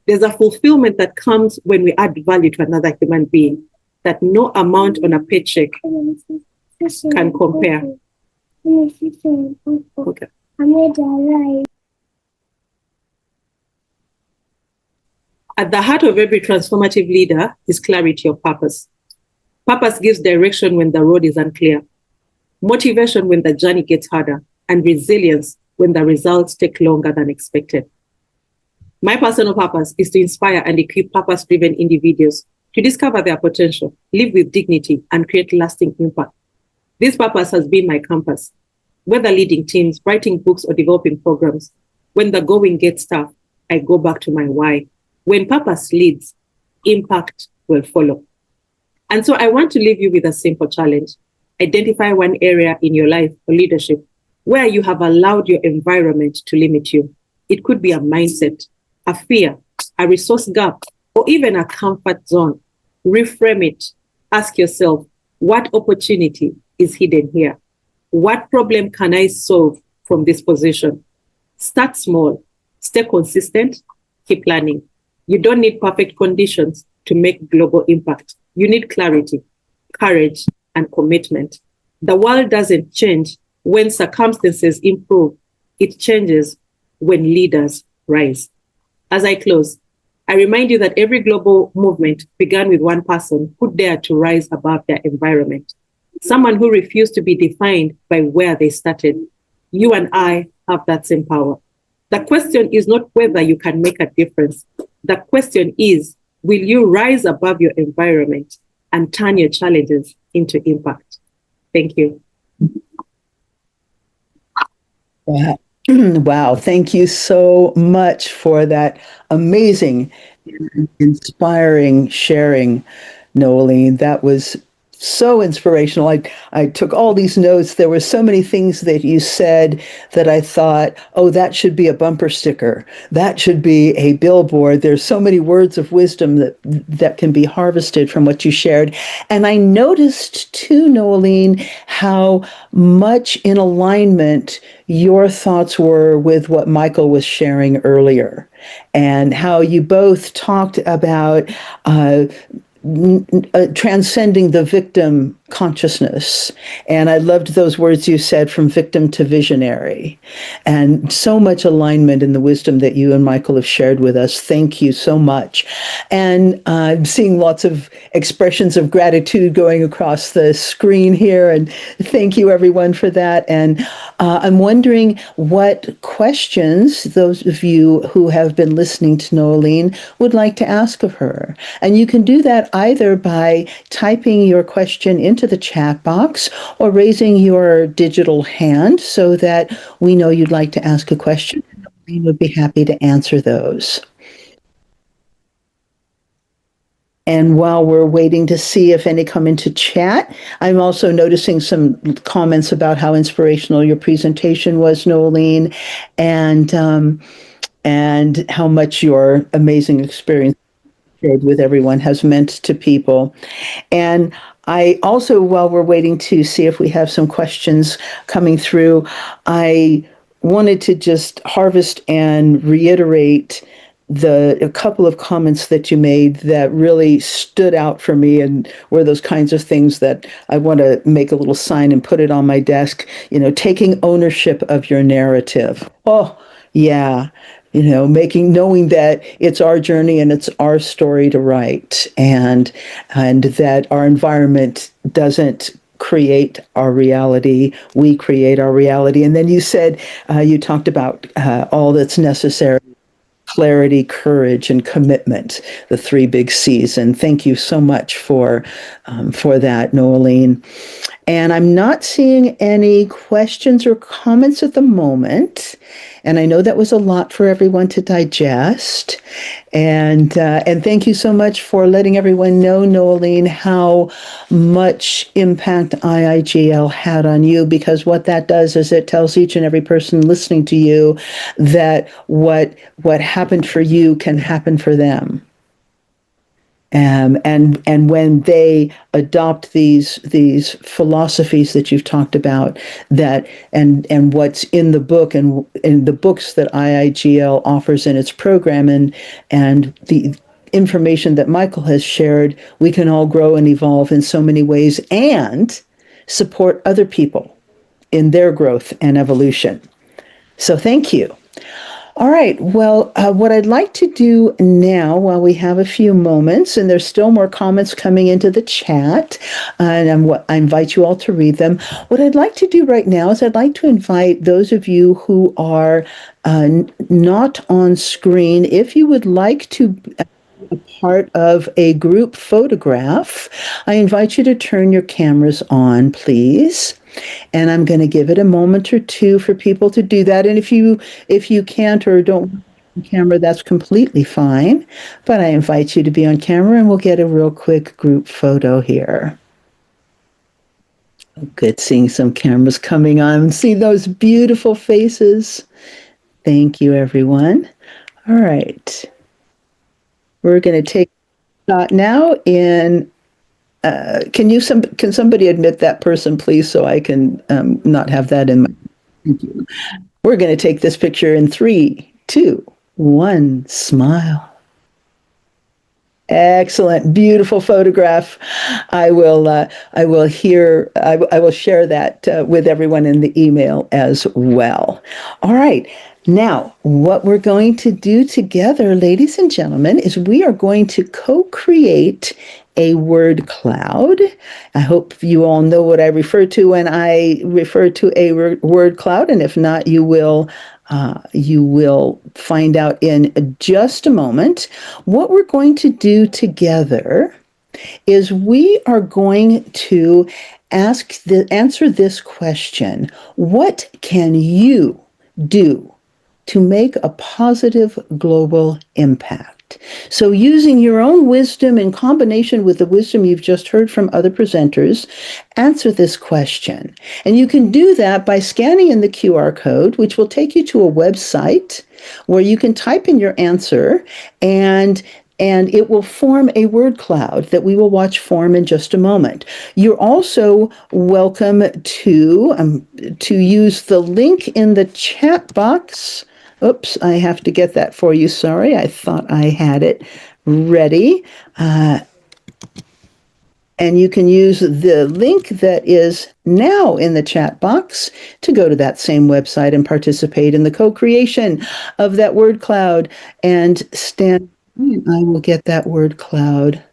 There's a fulfillment that comes when we add value to another human being that no amount on a paycheck can compare. Okay. At the heart of every transformative leader is clarity of purpose. Purpose gives direction when the road is unclear, motivation when the journey gets harder, and resilience when the results take longer than expected. My personal purpose is to inspire and equip purpose-driven individuals to discover their potential, live with dignity, and create lasting impact. This purpose has been my compass. Whether leading teams, writing books, or developing programs, when the going gets tough, I go back to my why. When purpose leads, impact will follow. And so I want to leave you with a simple challenge. Identify one area in your life or leadership where you have allowed your environment to limit you. It could be a mindset, a fear, a resource gap, or even a comfort zone. Reframe it. Ask yourself, what opportunity is hidden here? What problem can I solve from this position? Start small, stay consistent, keep learning. You don't need perfect conditions to make global impact. You need clarity, courage, and commitment. The world doesn't change when circumstances improve. It changes when leaders rise. As I close, I remind you that every global movement began with one person who dared to rise above their environment, someone who refused to be defined by where they started. You and I have that same power. The question is not whether you can make a difference. The question is, will you rise above your environment and turn your challenges into impact? Thank you. Wow. Wow. Thank you so much for that amazing, inspiring sharing, Noeline. That was so inspirational. I took all these notes. There were so many things that you said that I thought, oh, that should be a bumper sticker. That should be a billboard. There's so many words of wisdom that can be harvested from what you shared. And I noticed too, Noeline, how much in alignment your thoughts were with what Michael was sharing earlier, and how you both talked about transcending the victim consciousness. And I loved those words you said, from victim to visionary. And so much alignment in the wisdom that you and Michael have shared with us. Thank you so much. And I'm seeing lots of expressions of gratitude going across the screen here. And thank you, everyone, for that. And I'm wondering what questions those of you who have been listening to Neoline would like to ask of her. And you can do that either by typing your question into the chat box or raising your digital hand so that we know you'd like to ask a question. We would be happy to answer those. And while we're waiting to see if any come into chat, I'm also noticing some comments about how inspirational your presentation was, Neoline, and how much your amazing experience shared with everyone has meant to people. And I also, while we're waiting to see if we have some questions coming through, I wanted to just harvest and reiterate a couple of comments that you made that really stood out for me and were those kinds of things that I want to make a little sign and put it on my desk. Taking ownership of your narrative. Oh, yeah. Knowing that it's our journey and it's our story to write, and that our environment doesn't create our reality. We create our reality. And then you said, you talked about all that's necessary: clarity, courage, and commitment, the 3 big C's. And thank you so much for that, Neoline. And I'm not seeing any questions or comments at the moment. And I know that was a lot for everyone to digest. And thank you so much for letting everyone know, Neoline, how much impact IIGL had on you, because what that does is it tells each and every person listening to you that what happened for you can happen for them. And when they adopt these philosophies that you've talked about, that and what's in the book and in the books that IIGL offers in its program, and the information that Michael has shared, we can all grow and evolve in so many ways and support other people in their growth and evolution. So thank you. All right. Well, what I'd like to do now, while we have a few moments, and there's still more comments coming into the chat, and I invite you all to read them. What I'd like to do right now is I'd like to invite those of you who are not on screen, if you would like to be a part of a group photograph, I invite you to turn your cameras on, please. And I'm going to give it a moment or two for people to do that. And if you can't or don't want on camera, that's completely fine. But I invite you to be on camera, and we'll get a real quick group photo here. Good, seeing some cameras coming on. See those beautiful faces. Thank you, everyone. All right. We're going to take a shot now in can somebody admit that person, please, so I can not have that in my. Thank you. We're going to take this picture in 3, 2, 1. Smile. Excellent, beautiful photograph. I will share that with everyone in the email as well. All right. Now, what we're going to do together, ladies and gentlemen, is we are going to co-create a word cloud. I hope you all know what I refer to when I refer to a word cloud, and if not, you will find out in just a moment. What we're going to do together is we are going to answer this question: what can you do to make a positive global impact? So using your own wisdom in combination with the wisdom you've just heard from other presenters, answer this question. And you can do that by scanning in the QR code, which will take you to a website where you can type in your answer, and it will form a word cloud that we will watch form in just a moment. You're also welcome to use the link in the chat box. Oops, I have to get that for you. Sorry, I thought I had it ready. And you can use the link that is now in the chat box to go to that same website and participate in the co-creation of that word cloud. And stand, I will get that word cloud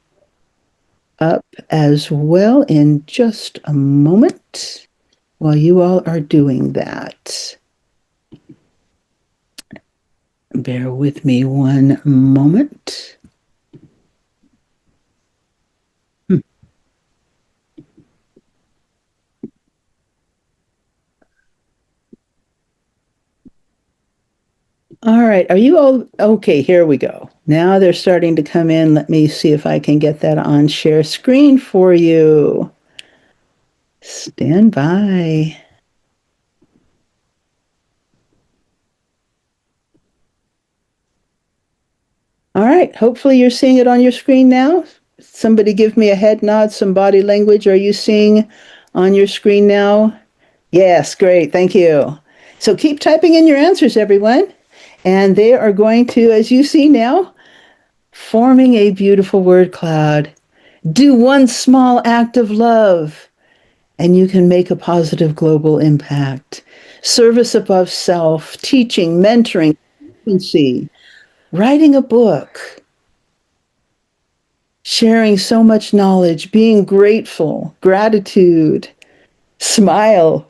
up as well in just a moment while you all are doing that. Bear with me one moment. All right, are you all okay? Here we go. Now they're starting to come in. Let me see if I can get that on share screen for you. Stand by. All right, hopefully you're seeing it on your screen now. Somebody give me a head nod, some body language. Are you seeing on your screen now? Yes, great, thank you. So keep typing in your answers, everyone. And they are going to, as you see now, forming a beautiful word cloud. Do one small act of love, and you can make a positive global impact. Service above self, teaching, mentoring, frequency, writing a book, sharing so much knowledge, being grateful, gratitude, smile.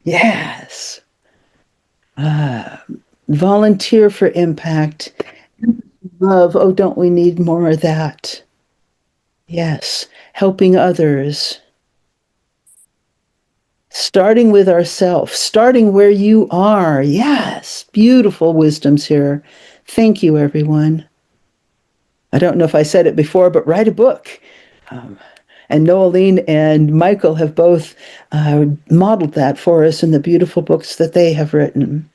Yes. Volunteer for impact. Love. Oh, don't we need more of that? Yes. Helping others. Starting with ourselves, starting where you are. Yes. Beautiful wisdoms here. Thank you, everyone. I don't know if I said it before, but write a book. And Noeline and Michael have both modeled that for us in the beautiful books that they have written.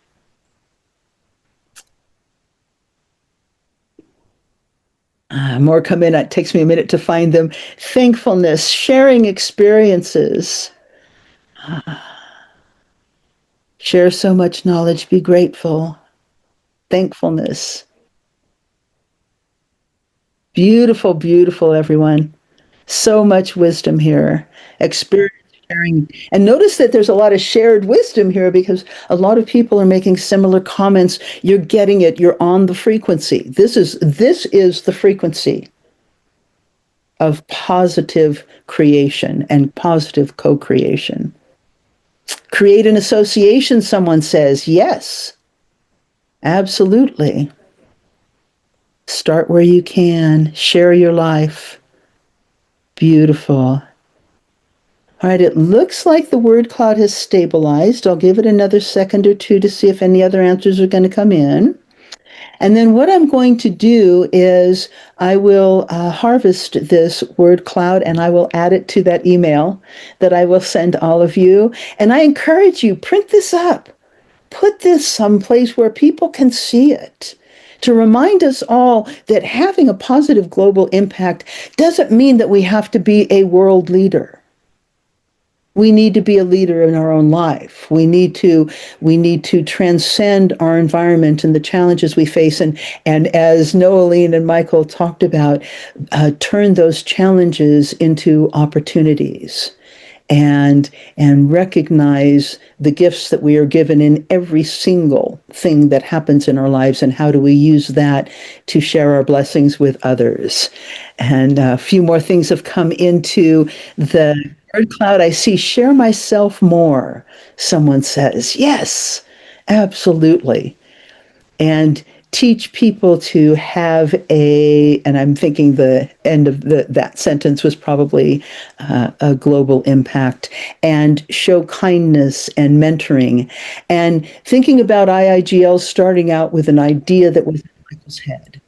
More come in. It takes me a minute to find them. Thankfulness, sharing experiences. Share so much knowledge. Be grateful. Thankfulness. Beautiful, beautiful, everyone. So much wisdom here. Experience sharing. And notice that there's a lot of shared wisdom here because a lot of people are making similar comments. You're getting it. You're on the frequency. This is the frequency of positive creation and positive co-creation. Create an association, someone says. Yes, absolutely. Start where you can. Share your life. Beautiful. All right, it looks like the word cloud has stabilized. I'll give it another second or two to see if any other answers are going to come in. And then what I'm going to do is I will harvest this word cloud and I will add it to that email that I will send all of you. And I encourage you, print this up. Put this someplace where people can see it to remind us all that having a positive global impact doesn't mean that we have to be a world leader. We need to be a leader in our own life. We need to transcend our environment and the challenges we face. And as Noeline and Michael talked about, turn those challenges into opportunities and recognize the gifts that we are given in every single thing that happens in our lives, and how do we use that to share our blessings with others. And a few more things have come into the word cloud. I see share myself more, someone says. Yes, absolutely. And teach people to have and I'm thinking the end of that sentence was probably a global impact, and show kindness and mentoring. And thinking about IIGL starting out with an idea that was in Michael's head,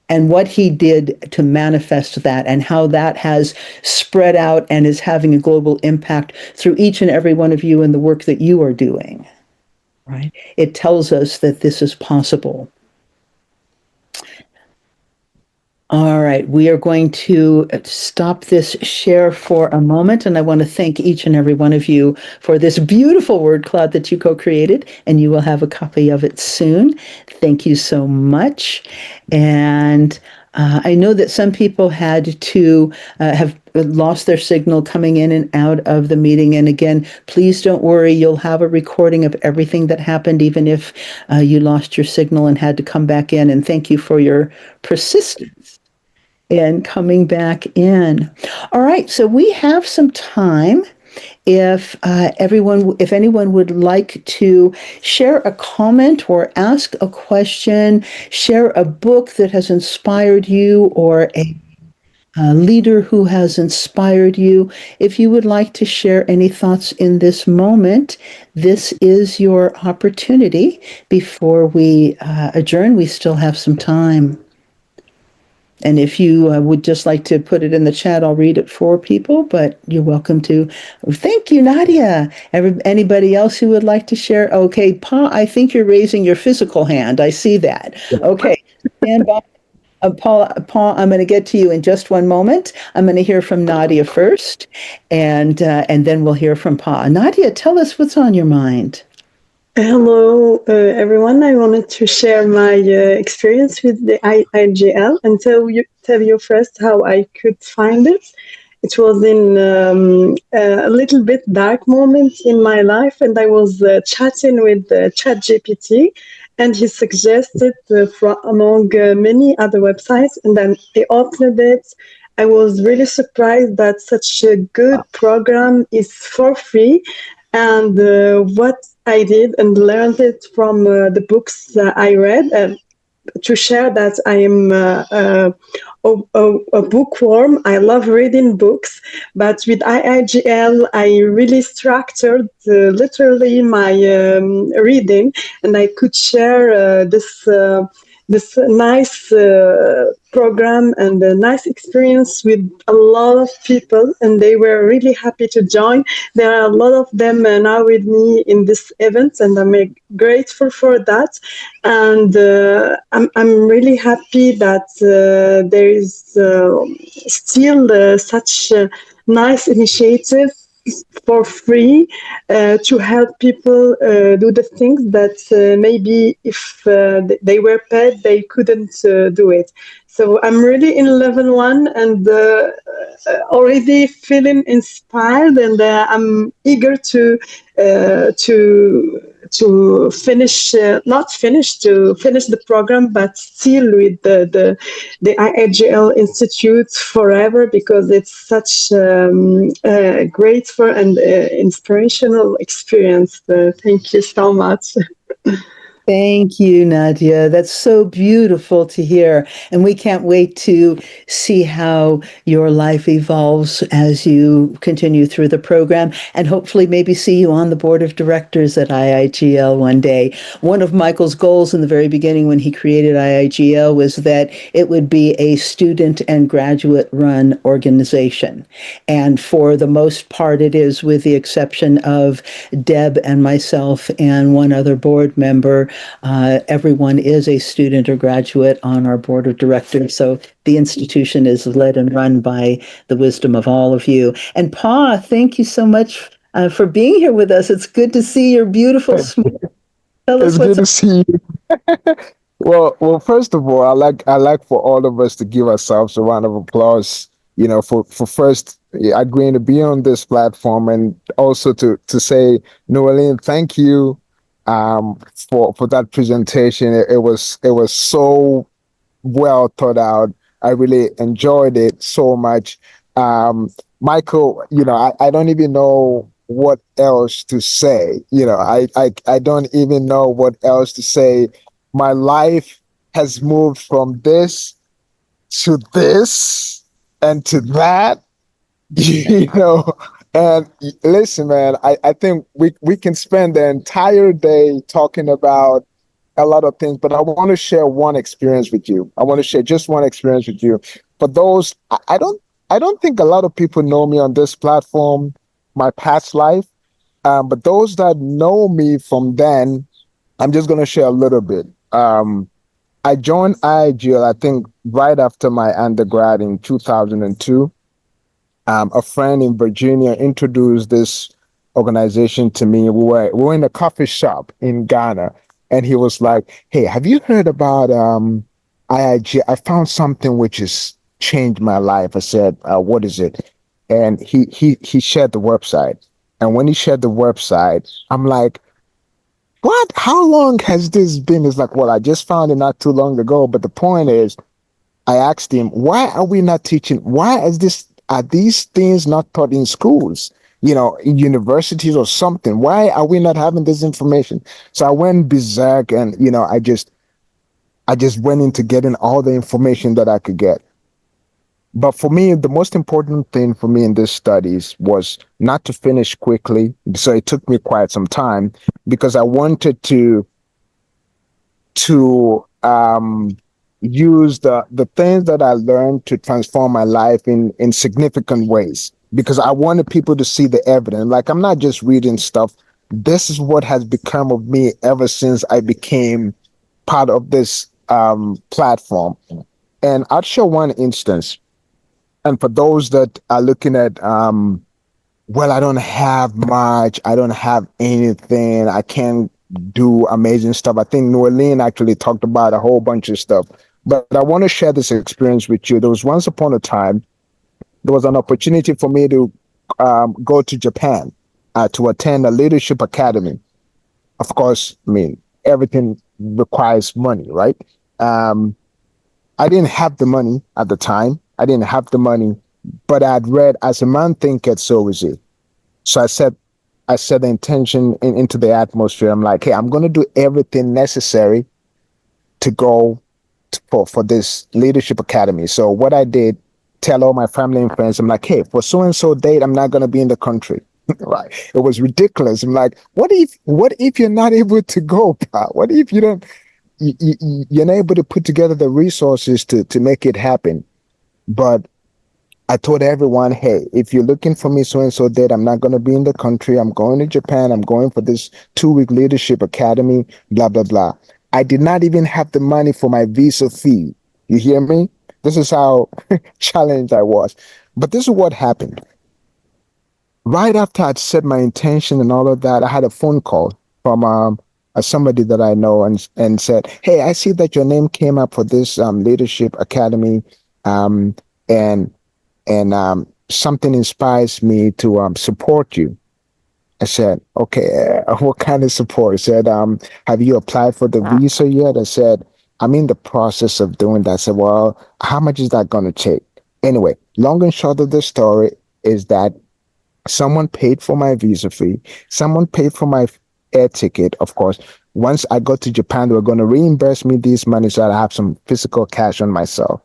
and what he did to manifest that, and how that has spread out and is having a global impact through each and every one of you in the work that you are doing. Right? It tells us that this is possible. All right, we are going to stop this share for a moment, and I want to thank each and every one of you for this beautiful word cloud that you co-created, and you will have a copy of it soon. Thank you so much. And I know that some people had to have lost their signal coming in and out of the meeting. And again, please don't worry. You'll have a recording of everything that happened, even if you lost your signal and had to come back in. And thank you for your persistence in coming back in. All right. So we have some time. If anyone would like to share a comment or ask a question, share a book that has inspired you or a leader who has inspired you, if you would like to share any thoughts in this moment, this is your opportunity. Before we adjourn, we still have some time. And if you would just like to put it in the chat, I'll read it for people, but you're welcome to. Thank you, Nadia. Anybody else who would like to share? Okay, Pa, I think you're raising your physical hand. I see that. Okay, stand by. Paul, I'm going to get to you in just one moment. I'm going to hear from Nadia first, and then we'll hear from Pa. Nadia, tell us what's on your mind. Hello, everyone. I wanted to share my experience with the IIGL and tell you first how I could find it. It was in a little bit dark moment in my life, and I was chatting with ChatGPT, and he suggested among many other websites, and then I opened it. I was really surprised that such a good program is for free, and what I did and learned it from the books I read. To share that I am a bookworm. I love reading books, but with IIGL, I really structured literally my reading, and I could share this nice program and a nice experience with a lot of people, and they were really happy to join. There are a lot of them now with me in this event, and I'm grateful for that. And I'm really happy that there is still such nice initiative for free to help people do the things that maybe if they were paid, they couldn't do it. So I'm really in level 1 and already feeling inspired, and I'm eager to finish, not finish, to finish the program, but still with the IIGL Institute forever, because it's such a grateful and inspirational experience. Thank you so much. Thank you, Nadia. That's so beautiful to hear. And we can't wait to see how your life evolves as you continue through the program, and hopefully maybe see you on the board of directors at IIGL one day. One of Michael's goals in the very beginning when he created IIGL was that it would be a student and graduate run organization. And for the most part, it is, with the exception of Deb and myself and one other board member. Everyone is a student or graduate on our board of directors. So the institution is led and run by the wisdom of all of you. And Pa, thank you so much for being here with us. It's good to see your beautiful smile. Tell us It's what's good to see you. Well, first of all, I like for all of us to give ourselves a round of applause, for first agreeing to be on this platform, and also to say, Noeline, thank you for that presentation. It was so well thought out. I really enjoyed it so much. Michael, I don't even know what else to say. I don't even know what else to say. My life has moved from this to this and to that, you know. And listen, man, I think we can spend the entire day talking about a lot of things, but I want to share one experience with you. I want to share just one experience with you. For those, I don't think a lot of people know me on this platform, my past life. But those that know me from then, I'm just going to share a little bit. I joined IIGL, I think, right after my undergrad in 2002. A friend in Virginia introduced this organization to me. We were in a coffee shop in Ghana, and he was like, "Hey, have you heard about I found something which has changed my life. I said, what is it? And he shared the website. And when he shared the website, I'm like, what? How long has this been? It's like, well, I just found it not too long ago. But the point is, I asked him, why are we not teaching? Why is this? Are these things not taught in schools? In universities or something? Why are we not having this information? So I went berserk, and I just went into getting all the information that I could get. But for me, the most important thing for me in these studies was not to finish quickly. So it took me quite some time because I wanted to use the things that I learned to transform my life in significant ways. Because I wanted people to see the evidence. Like, I'm not just reading stuff. This is what has become of me ever since I became part of this platform. And I'll show one instance. And for those that are looking at, well, I don't have much, I don't have anything, I can't do amazing stuff. I think Neoline actually talked about a whole bunch of stuff. But I want to share this experience with you. There was once upon a time, there was an opportunity for me to go to Japan to attend a leadership academy. Of course, I mean, everything requires money, right? Um, I didn't have the money at the time. I didn't have the money, but I'd read, "As a man thinketh, so is he." So I set the intention into the atmosphere. I'm like, hey, I'm going to do everything necessary to go for this leadership academy. So what I did, tell all my family and friends, I'm like, hey, for so and so date, I'm not going to be in the country. Right? It was ridiculous. I'm like, what if you're not able to go, pal? What if you don't? You're not able to put together the resources to make it happen. But I told everyone, hey, if you're looking for me so and so date, I'm not going to be in the country. I'm going to Japan. I'm going for this 2-week leadership academy, blah, blah, blah. I did not even have the money for my visa fee. You hear me? This is how challenged I was. But this is what happened. Right after I'd set my intention and all of that, I had a phone call from somebody that I know and said, hey, I see that your name came up for this leadership academy. Um, and something inspires me to support you. I said, okay, what kind of support? I said, have you applied for the visa yet? I said, I'm in the process of doing that. I said, well, how much is that going to take? Anyway, long and short of the story is that someone paid for my visa fee. Someone paid for my air ticket, of course. Once I got to Japan, they were going to reimburse me this money so I have some physical cash on myself.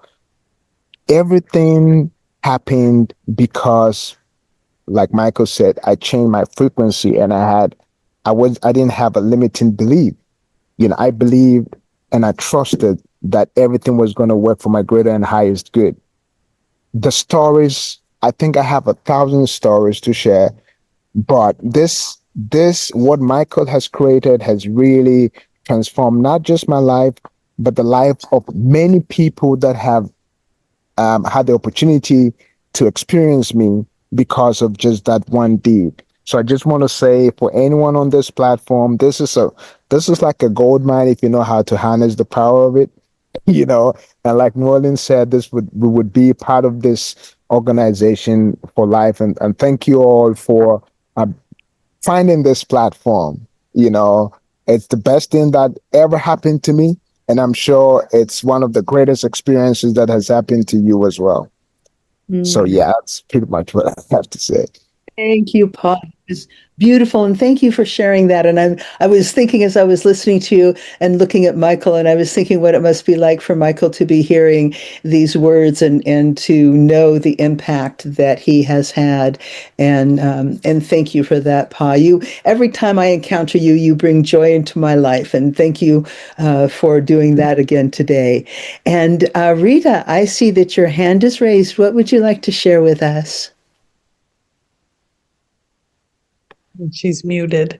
Everything happened because, like Michael said, I changed my frequency and I didn't have a limiting belief. I believed and I trusted that everything was going to work for my greater and highest good. The stories, I think I have 1,000 stories to share, but this what Michael has created has really transformed not just my life, but the life of many people that have had the opportunity to experience me because of just that one deed. So I just want to say, for anyone on this platform, this is like a gold mine if you know how to harness the power of it. you know. And like Nolan said, we would be part of this organization for life. And thank you all for uh, finding this platform. It's the best thing that ever happened to me. And I'm sure it's one of the greatest experiences that has happened to you as well. So yeah, that's pretty much what I have to say. Thank you, Paul. It's beautiful, and thank you for sharing that. And I was thinking as I was listening to you and looking at Michael, and I was thinking what it must be like for Michael to be hearing these words and to know the impact that he has had. And thank you for that, Pa. Every time I encounter you, you bring joy into my life, and thank you for doing that again today. And Rita, I see that your hand is raised. What would you like to share with us? She's muted.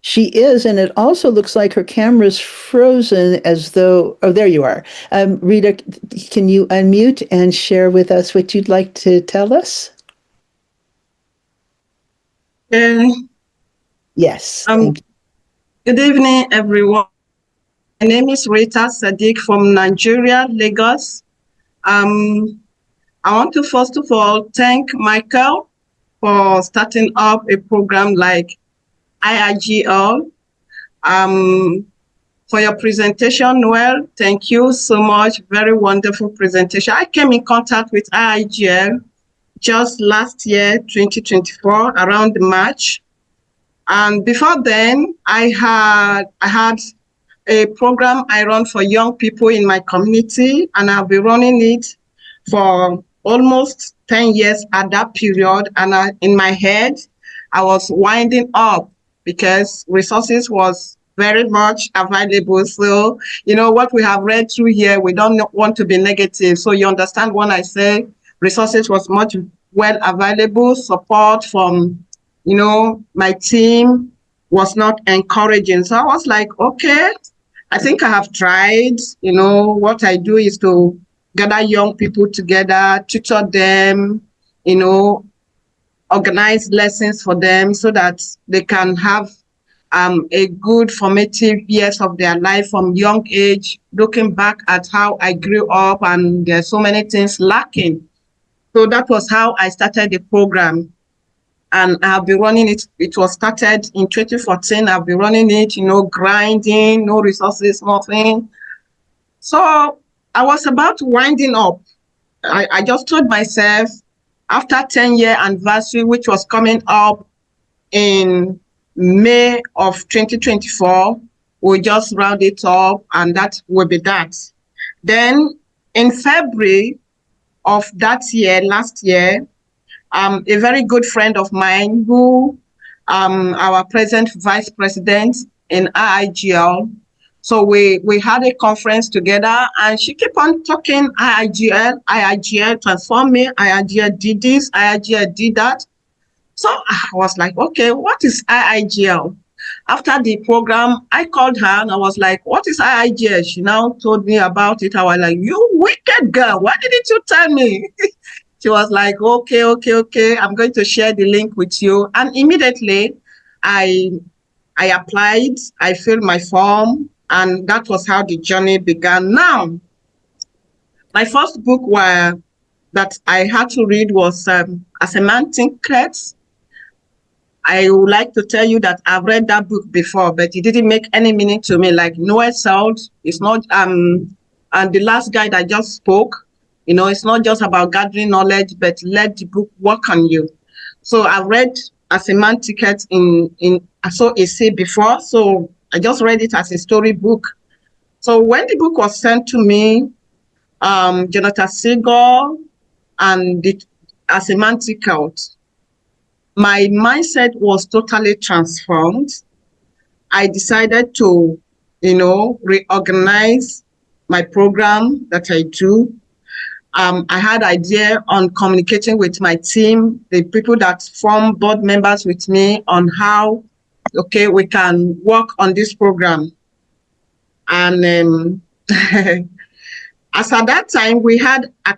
She is, and it also looks like her camera's frozen as though, oh, there you are. Rita, can you unmute and share with us what you'd like to tell us? Yeah. Yes. Thank you. Good evening, everyone. name is Rita Sadiq from Nigeria, Lagos. I want to first of all thank Michael for starting up a program like IIGL. For your presentation, Noel, thank you so much. Very wonderful presentation. I came in contact with IIGL just last year, 2024, around March. And before then, I had a program I run for young people in my community, and I've been running it for almost 10 years at that period. And in my head, I was winding up because resources was very much available. So, what we have read through here, we don't want to be negative. So you understand when I say resources was much well available, support from, my team was not encouraging. So I was like, okay, I think I have tried. What I do is to gather young people together, tutor them, organize lessons for them so that they can have a good formative years of their life from young age, looking back at how I grew up, and there's so many things lacking. So that was how I started the program. And I've been running it. It was started in 2014. I've been running it, grinding, no resources, nothing. So I was about winding up. I just told myself, after 10-year anniversary, which was coming up in May of 2024, we'll just round it up, and that will be that. Then in February of that year, last year, a very good friend of mine who our present vice president in IIGL. So we had a conference together, and she kept on talking IIGL transformed me, IIGL did this, IIGL did that. So I was like, okay, what is IIGL? After the program, I called her and I was like, what is IIGL? She now told me about it. I was like, you wicked girl, why didn't you tell me? She was like, okay, I'm going to share the link with you. And immediately I applied, I filled my form, and that was how the journey began. Now, my first book that I had to read was Changemakers. I would like to tell you that I've read that book before, but it didn't make any meaning to me. Like Noel said, it's not, and the last guy that just spoke, it's not just about gathering knowledge, but let the book work on you. So I read Changemakers I saw a say before, so I just read it as a story book. So when the book was sent to me, Jonathan Segal and the Changemakers, my mindset was totally transformed. I decided to, reorganize my program that I do. I had idea on communicating with my team, the people that form board members with me, on how, okay, we can work on this program. And as at that time, we had an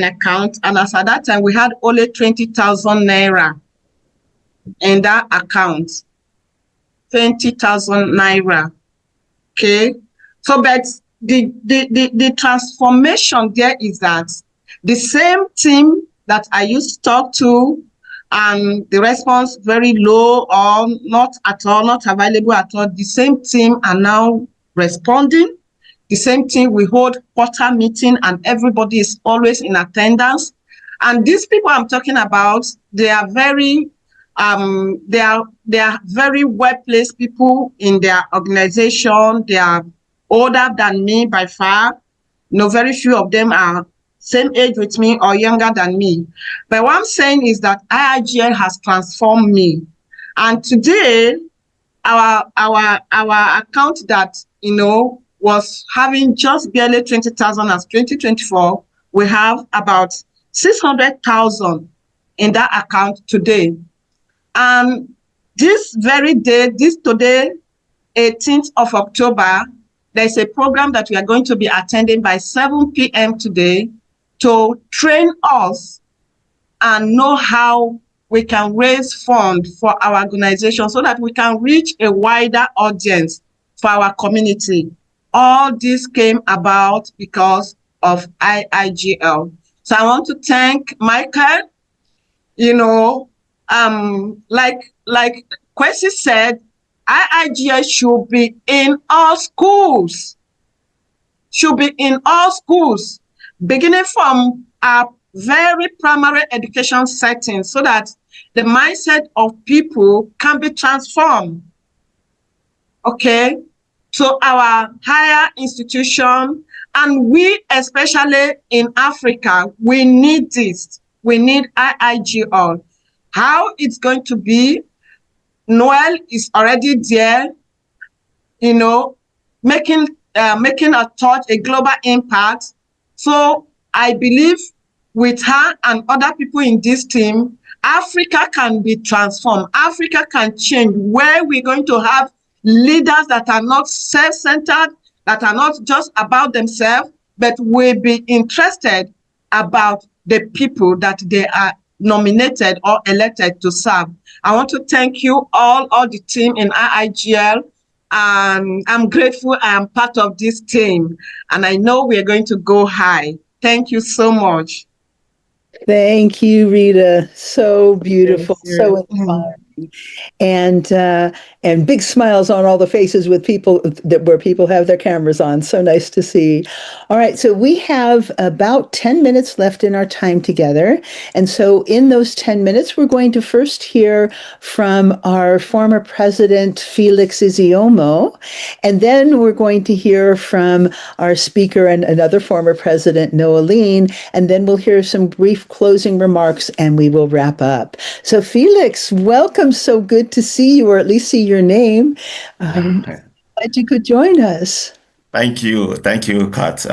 account, and as at that time, we had only 20,000 naira in that account. 20,000 naira. Okay. So, but the transformation there is that the same team that I used to talk to, and the response very low or not at all, not available at all, the same team are now responding. The same thing, we hold quarter meeting and everybody is always in attendance. And these people I'm talking about, they are very very well-placed people in their organization. They are older than me by far. Very few of them are same age with me or younger than me. But what I'm saying is that IIGL has transformed me. And today, our account that, was having just barely 20,000 as 2024, we have about 600,000 in that account today. And this very day, today, 18th of October, there's a program that we are going to be attending by 7 p.m. today to train us and know how we can raise funds for our organization so that we can reach a wider audience for our community. All this came about because of IIGL. So I want to thank Michael. You know, like Kwesi said, IIGL should be in all schools. Should be in all schools, beginning from a very primary education setting, so that the mindset of people can be transformed. Okay, so our higher institution, and we especially in Africa, we need this. We need IIGL. How it's going to be, Noel is already there, you know, making a touch, a global impact. So I believe with her and other people in this team, Africa can be transformed. Africa can change, where we're going to have leaders that are not self-centered, that are not just about themselves, but will be interested about the people that they are nominated or elected to serve. I want to thank you all the team in IIGL. I'm grateful I am part of this team, and I know we're going to go high. Thank you so much. Thank you, Rita. So beautiful, so inspiring. And big smiles on all the faces with people where people have their cameras on. So nice to see. All right, so we have about 10 minutes left in our time together. And so in those 10 minutes, we're going to first hear from our former president, Felix Iziomo, and then we're going to hear from our speaker and another former president, Neoline, and then we'll hear some brief closing remarks and we will wrap up. So Felix, welcome. So good to see you, or at least see your name. Glad you could join us. Thank you, Kat.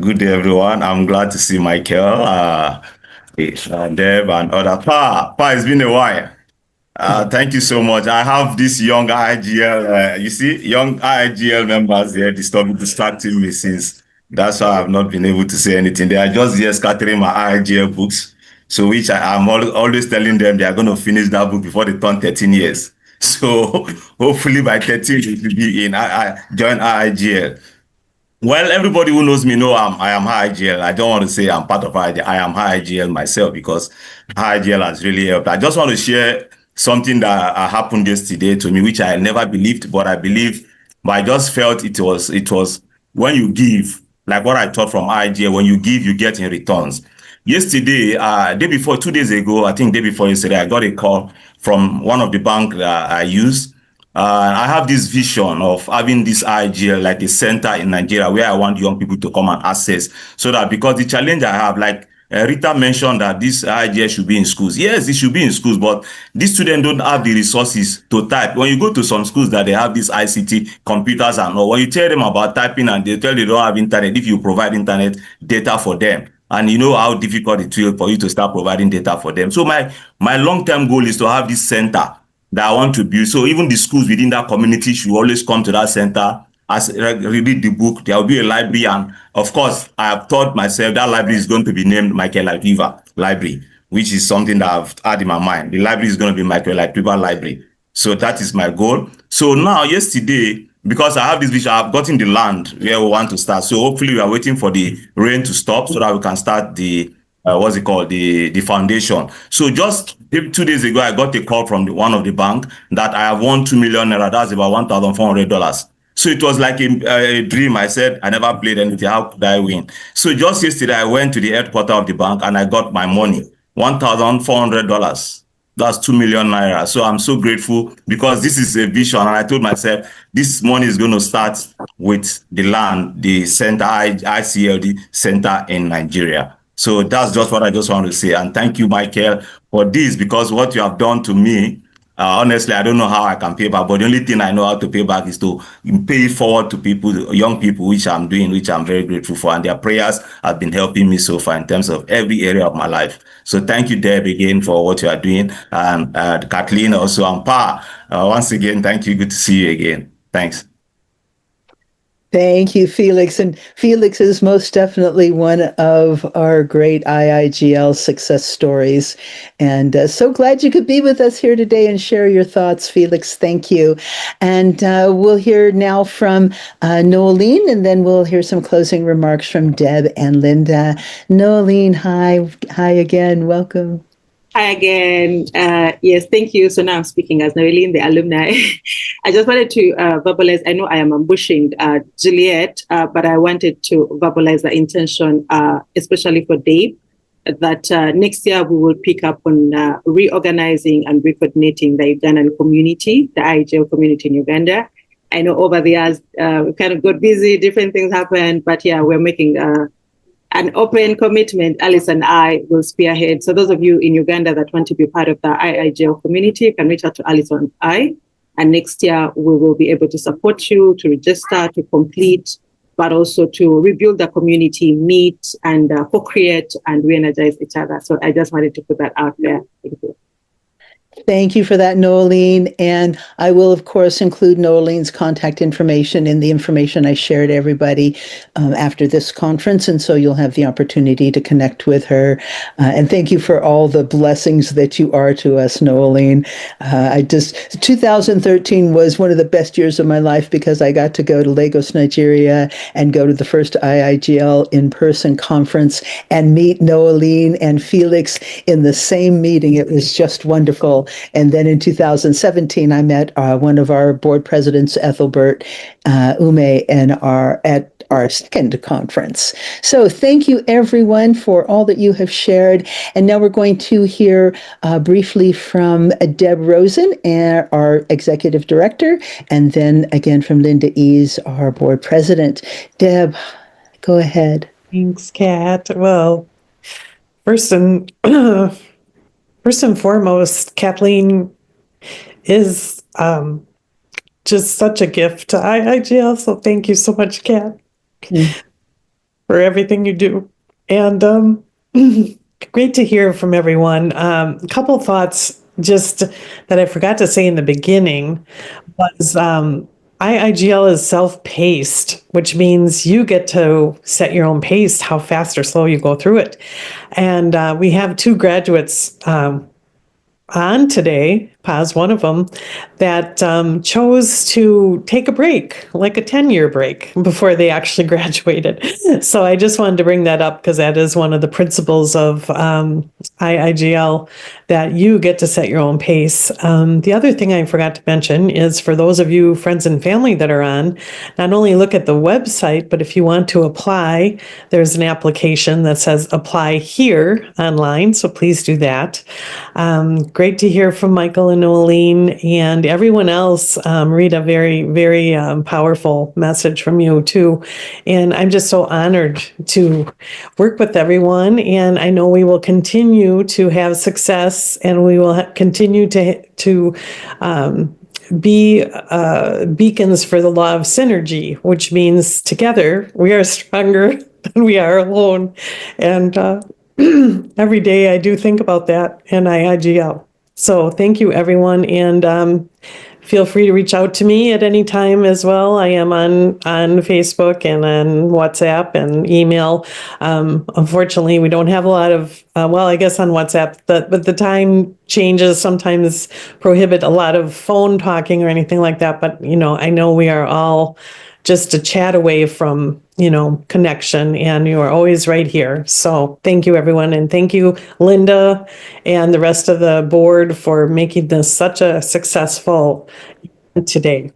Good day, everyone. I'm glad to see Michael, Deb, and other. It's been a while. Thank you so much. I have this young IIGL, young IIGL members here distracting me since. That's why I've not been able to say anything. They are just here scattering my IIGL books. So which I'm always telling them they are going to finish that book before they turn 13 years. So hopefully by 13 it will be in join IIGL. Well, everybody who knows me know I am IIGL. I don't want to say I'm part of IIGL. I am IIGL myself because IIGL has really helped. I just want to share something that happened yesterday to me, which I never believed, but I believe, but I just felt it was when you give, like what I taught from IIGL, when you give, you get in returns. Yesterday, day before, 2 days ago, I think day before yesterday, I got a call from one of the bank that I use. I have this vision of having this IIGL like a center in Nigeria where I want young people to come and access, so that, because the challenge I have, like Rita mentioned, that this IIGL should be in schools. Yes, it should be in schools, but these students don't have the resources to type. When you go to some schools that they have these ICT computers and all, when you tell them about typing and they tell you they don't have internet, if you provide internet data for them, and you know how difficult it will for you to start providing data for them. So my long-term goal is to have this center that I want to build. So even the schools within that community should always come to that center, as read the book. There will be a library, and of course, I have taught myself that library is going to be named Michael Lightweaver Library, which is something that I've had in my mind. The library is going to be Michael Lightweaver Library. So that is my goal. So now, yesterday, because I have this vision, I've gotten the land where we want to start. So hopefully we are waiting for the rain to stop so that we can start the the foundation. So just 2 days ago, I got a call from one of the bank that I have won 2 million naira. That's about $1,400. So it was like a dream. I said, I never played anything. How could I win? So just yesterday, I went to the headquarters of the bank and I got my money, $1,400. That's 2 million naira. So I'm so grateful because this is a vision. And I told myself, this money is going to start with the land, the center, ICLD center in Nigeria. So that's just what I just want to say. And thank you, Michael, for this, because what you have done to me, honestly, I don't know how I can pay back, but the only thing I know how to pay back is to pay it forward to people, young people, which I'm doing, which I'm very grateful for. And their prayers have been helping me so far in terms of every area of my life. So thank you, Deb, again for what you are doing. And Kathleen also, and Pa, once again, thank you. Good to see you again. Thanks. Thank you, Felix. And Felix is most definitely one of our great IIGL success stories. And so glad you could be with us here today and share your thoughts, Felix. Thank you. And we'll hear now from Noeline, and then we'll hear some closing remarks from Deb and Linda. Noeline, hi. Hi again. Welcome. Hi again. Yes, thank you. So now I'm speaking as Neoline, the alumni. I just wanted to verbalize. I know I am ambushing Juliet, but I wanted to verbalize the intention, especially for Dave, that next year we will pick up on reorganizing and recoordinating the Ugandan community, the IIGL community in Uganda. I know over the years we kind of got busy, different things happened, but yeah, we're making an open commitment. Alice and I will spearhead. So those of you in Uganda that want to be part of the IIGL community can reach out to Alice and I. And next year, we will be able to support you to register, to complete, but also to rebuild the community, meet and co-create and re-energize each other. So I just wanted to put that out there. Thank you. Thank you for that, Noeline. And I will, of course, include Noeline's contact information in the information I shared everybody after this conference. And so you'll have the opportunity to connect with her. And thank you for all the blessings that you are to us, Noeline. 2013 was one of the best years of my life because I got to go to Lagos, Nigeria, and go to the first IIGL in-person conference and meet Noeline and Felix in the same meeting. It was just wonderful. And then in 2017, I met one of our board presidents, Ethelbert Ume, at our second conference. So thank you, everyone, for all that you have shared. And now we're going to hear briefly from Deb Rosen, our executive director, and then again from Linda Ease, our board president. Deb, go ahead. Thanks, Kat. Well, first and foremost, Kathleen is just such a gift to IIGL. So thank you so much, Kat, for everything you do. And great to hear from everyone. A couple thoughts just that I forgot to say in the beginning was IIGL is self-paced, which means you get to set your own pace, how fast or slow you go through it. And we have two graduates on today, Paz, one of them, that chose to take a break, like a 10-year break before they actually graduated. So I just wanted to bring that up because that is one of the principles of IIGL, that you get to set your own pace. The other thing I forgot to mention is for those of you friends and family that are on, not only look at the website, but if you want to apply, there's an application that says apply here online. So please do that. Great to hear from Michael and Noeline and everyone else. Rita, very, very powerful message from you too. And I'm just so honored to work with everyone. And I know we will continue to have success, and we will continue to be beacons for the law of synergy, which means together we are stronger than we are alone. And every day I do think about that in IIGL. So thank you, everyone. And feel free to reach out to me at any time as well. I am on Facebook and on WhatsApp and email. Unfortunately, we don't have a lot of, I guess on WhatsApp, but the time changes sometimes prohibit a lot of phone talking or anything like that. But, I know we are all just a chat away from, connection, and you are always right here. So thank you, everyone. And thank you, Linda, and the rest of the board for making this such a successful today.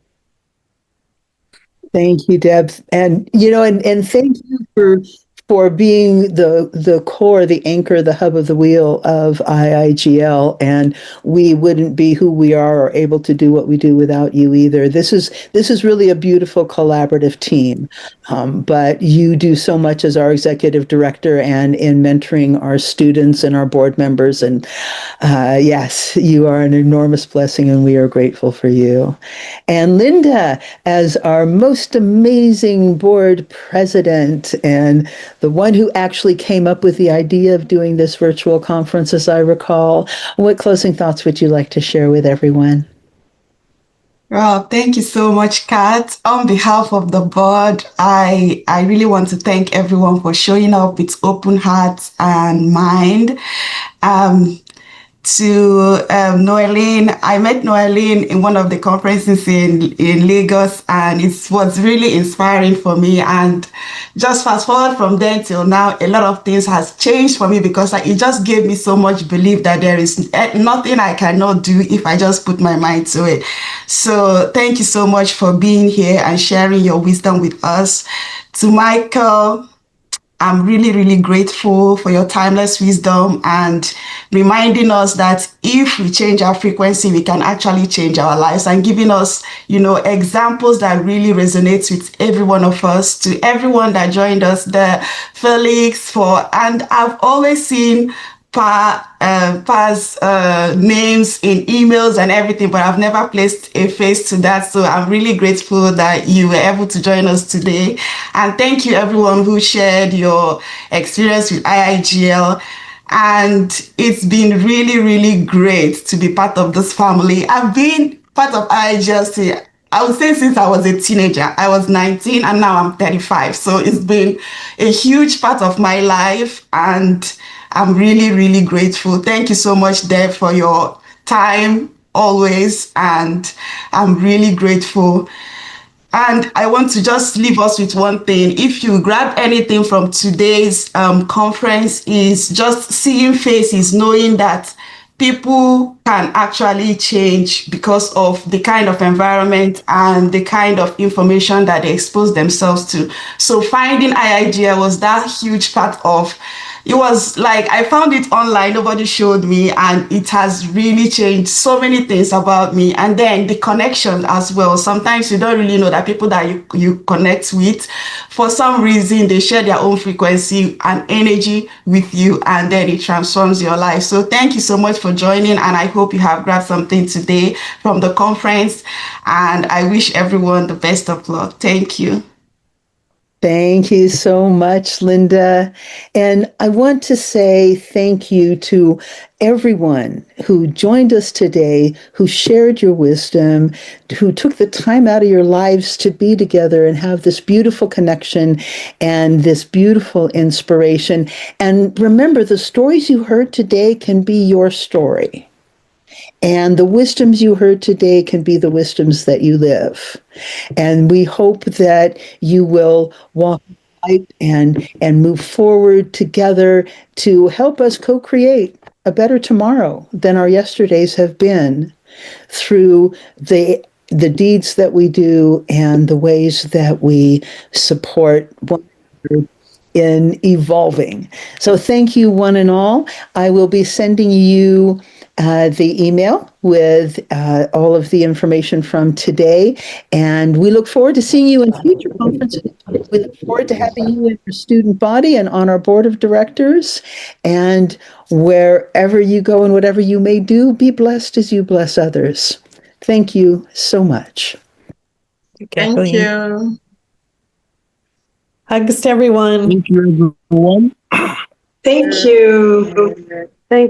Thank you, Deb. And, and thank you for being the core, the anchor, the hub of the wheel of IIGL. And we wouldn't be who we are or able to do what we do without you either. This is really a beautiful collaborative team. But you do so much as our executive director and in mentoring our students and our board members. And yes, you are an enormous blessing, and we are grateful for you. And Linda, as our most amazing board president and the one who actually came up with the idea of doing this virtual conference, as I recall, what closing thoughts would you like to share with everyone? Well, thank you so much, Kat. On behalf of the board, I really want to thank everyone for showing up with open hearts and mind. Um, to Noeline. I met Noeline in one of the conferences in Lagos, and it was really inspiring for me. And just fast forward from then till now, a lot of things has changed for me because it just gave me so much belief that there is nothing I cannot do if I just put my mind to it. So thank you so much for being here and sharing your wisdom with us. To Michael, I'm really, really grateful for your timeless wisdom and reminding us that if we change our frequency, we can actually change our lives, and giving us, examples that really resonates with every one of us. To everyone that joined us, the Felix, and I've always seen Pa's names in emails and everything, but I've never placed a face to that. So I'm really grateful that you were able to join us today. And thank you everyone who shared your experience with IIGL. And it's been really, really great to be part of this family. I've been part of IIGL, I would say, since I was a teenager. I was 19 and now I'm 35. So it's been a huge part of my life, and I'm really, really grateful. Thank you so much, Deb, for your time always. And I'm really grateful. And I want to just leave us with one thing. If you grab anything from today's conference, is just seeing faces, knowing that people can actually change because of the kind of environment and the kind of information that they expose themselves to. So finding IIGL was that huge part of it. Was like I found it online, nobody showed me, and it has really changed so many things about me. And then the connection as well. Sometimes you don't really know that people that you connect with, for some reason, they share their own frequency and energy with you, and then it transforms your life. So thank you so much for joining, and I hope you have grabbed something today from the conference. And I wish everyone the best of luck. Thank you. Thank you so much, Linda. And I want to say thank you to everyone who joined us today, who shared your wisdom, who took the time out of your lives to be together and have this beautiful connection and this beautiful inspiration. And remember, the stories you heard today can be your story. And the wisdoms you heard today can be the wisdoms that you live. And we hope that you will walk light and move forward together to help us co-create a better tomorrow than our yesterdays have been through the deeds that we do and the ways that we support one another in evolving. So thank you, one and all. I will be sending you the email with all of the information from today. And we look forward to seeing you in future conferences. We look forward to having you in your student body and on our board of directors. And wherever you go and whatever you may do, be blessed as you bless others. Thank you so much. Thank you. Hugs to everyone. Thank you, everyone. Thank you. Thank you.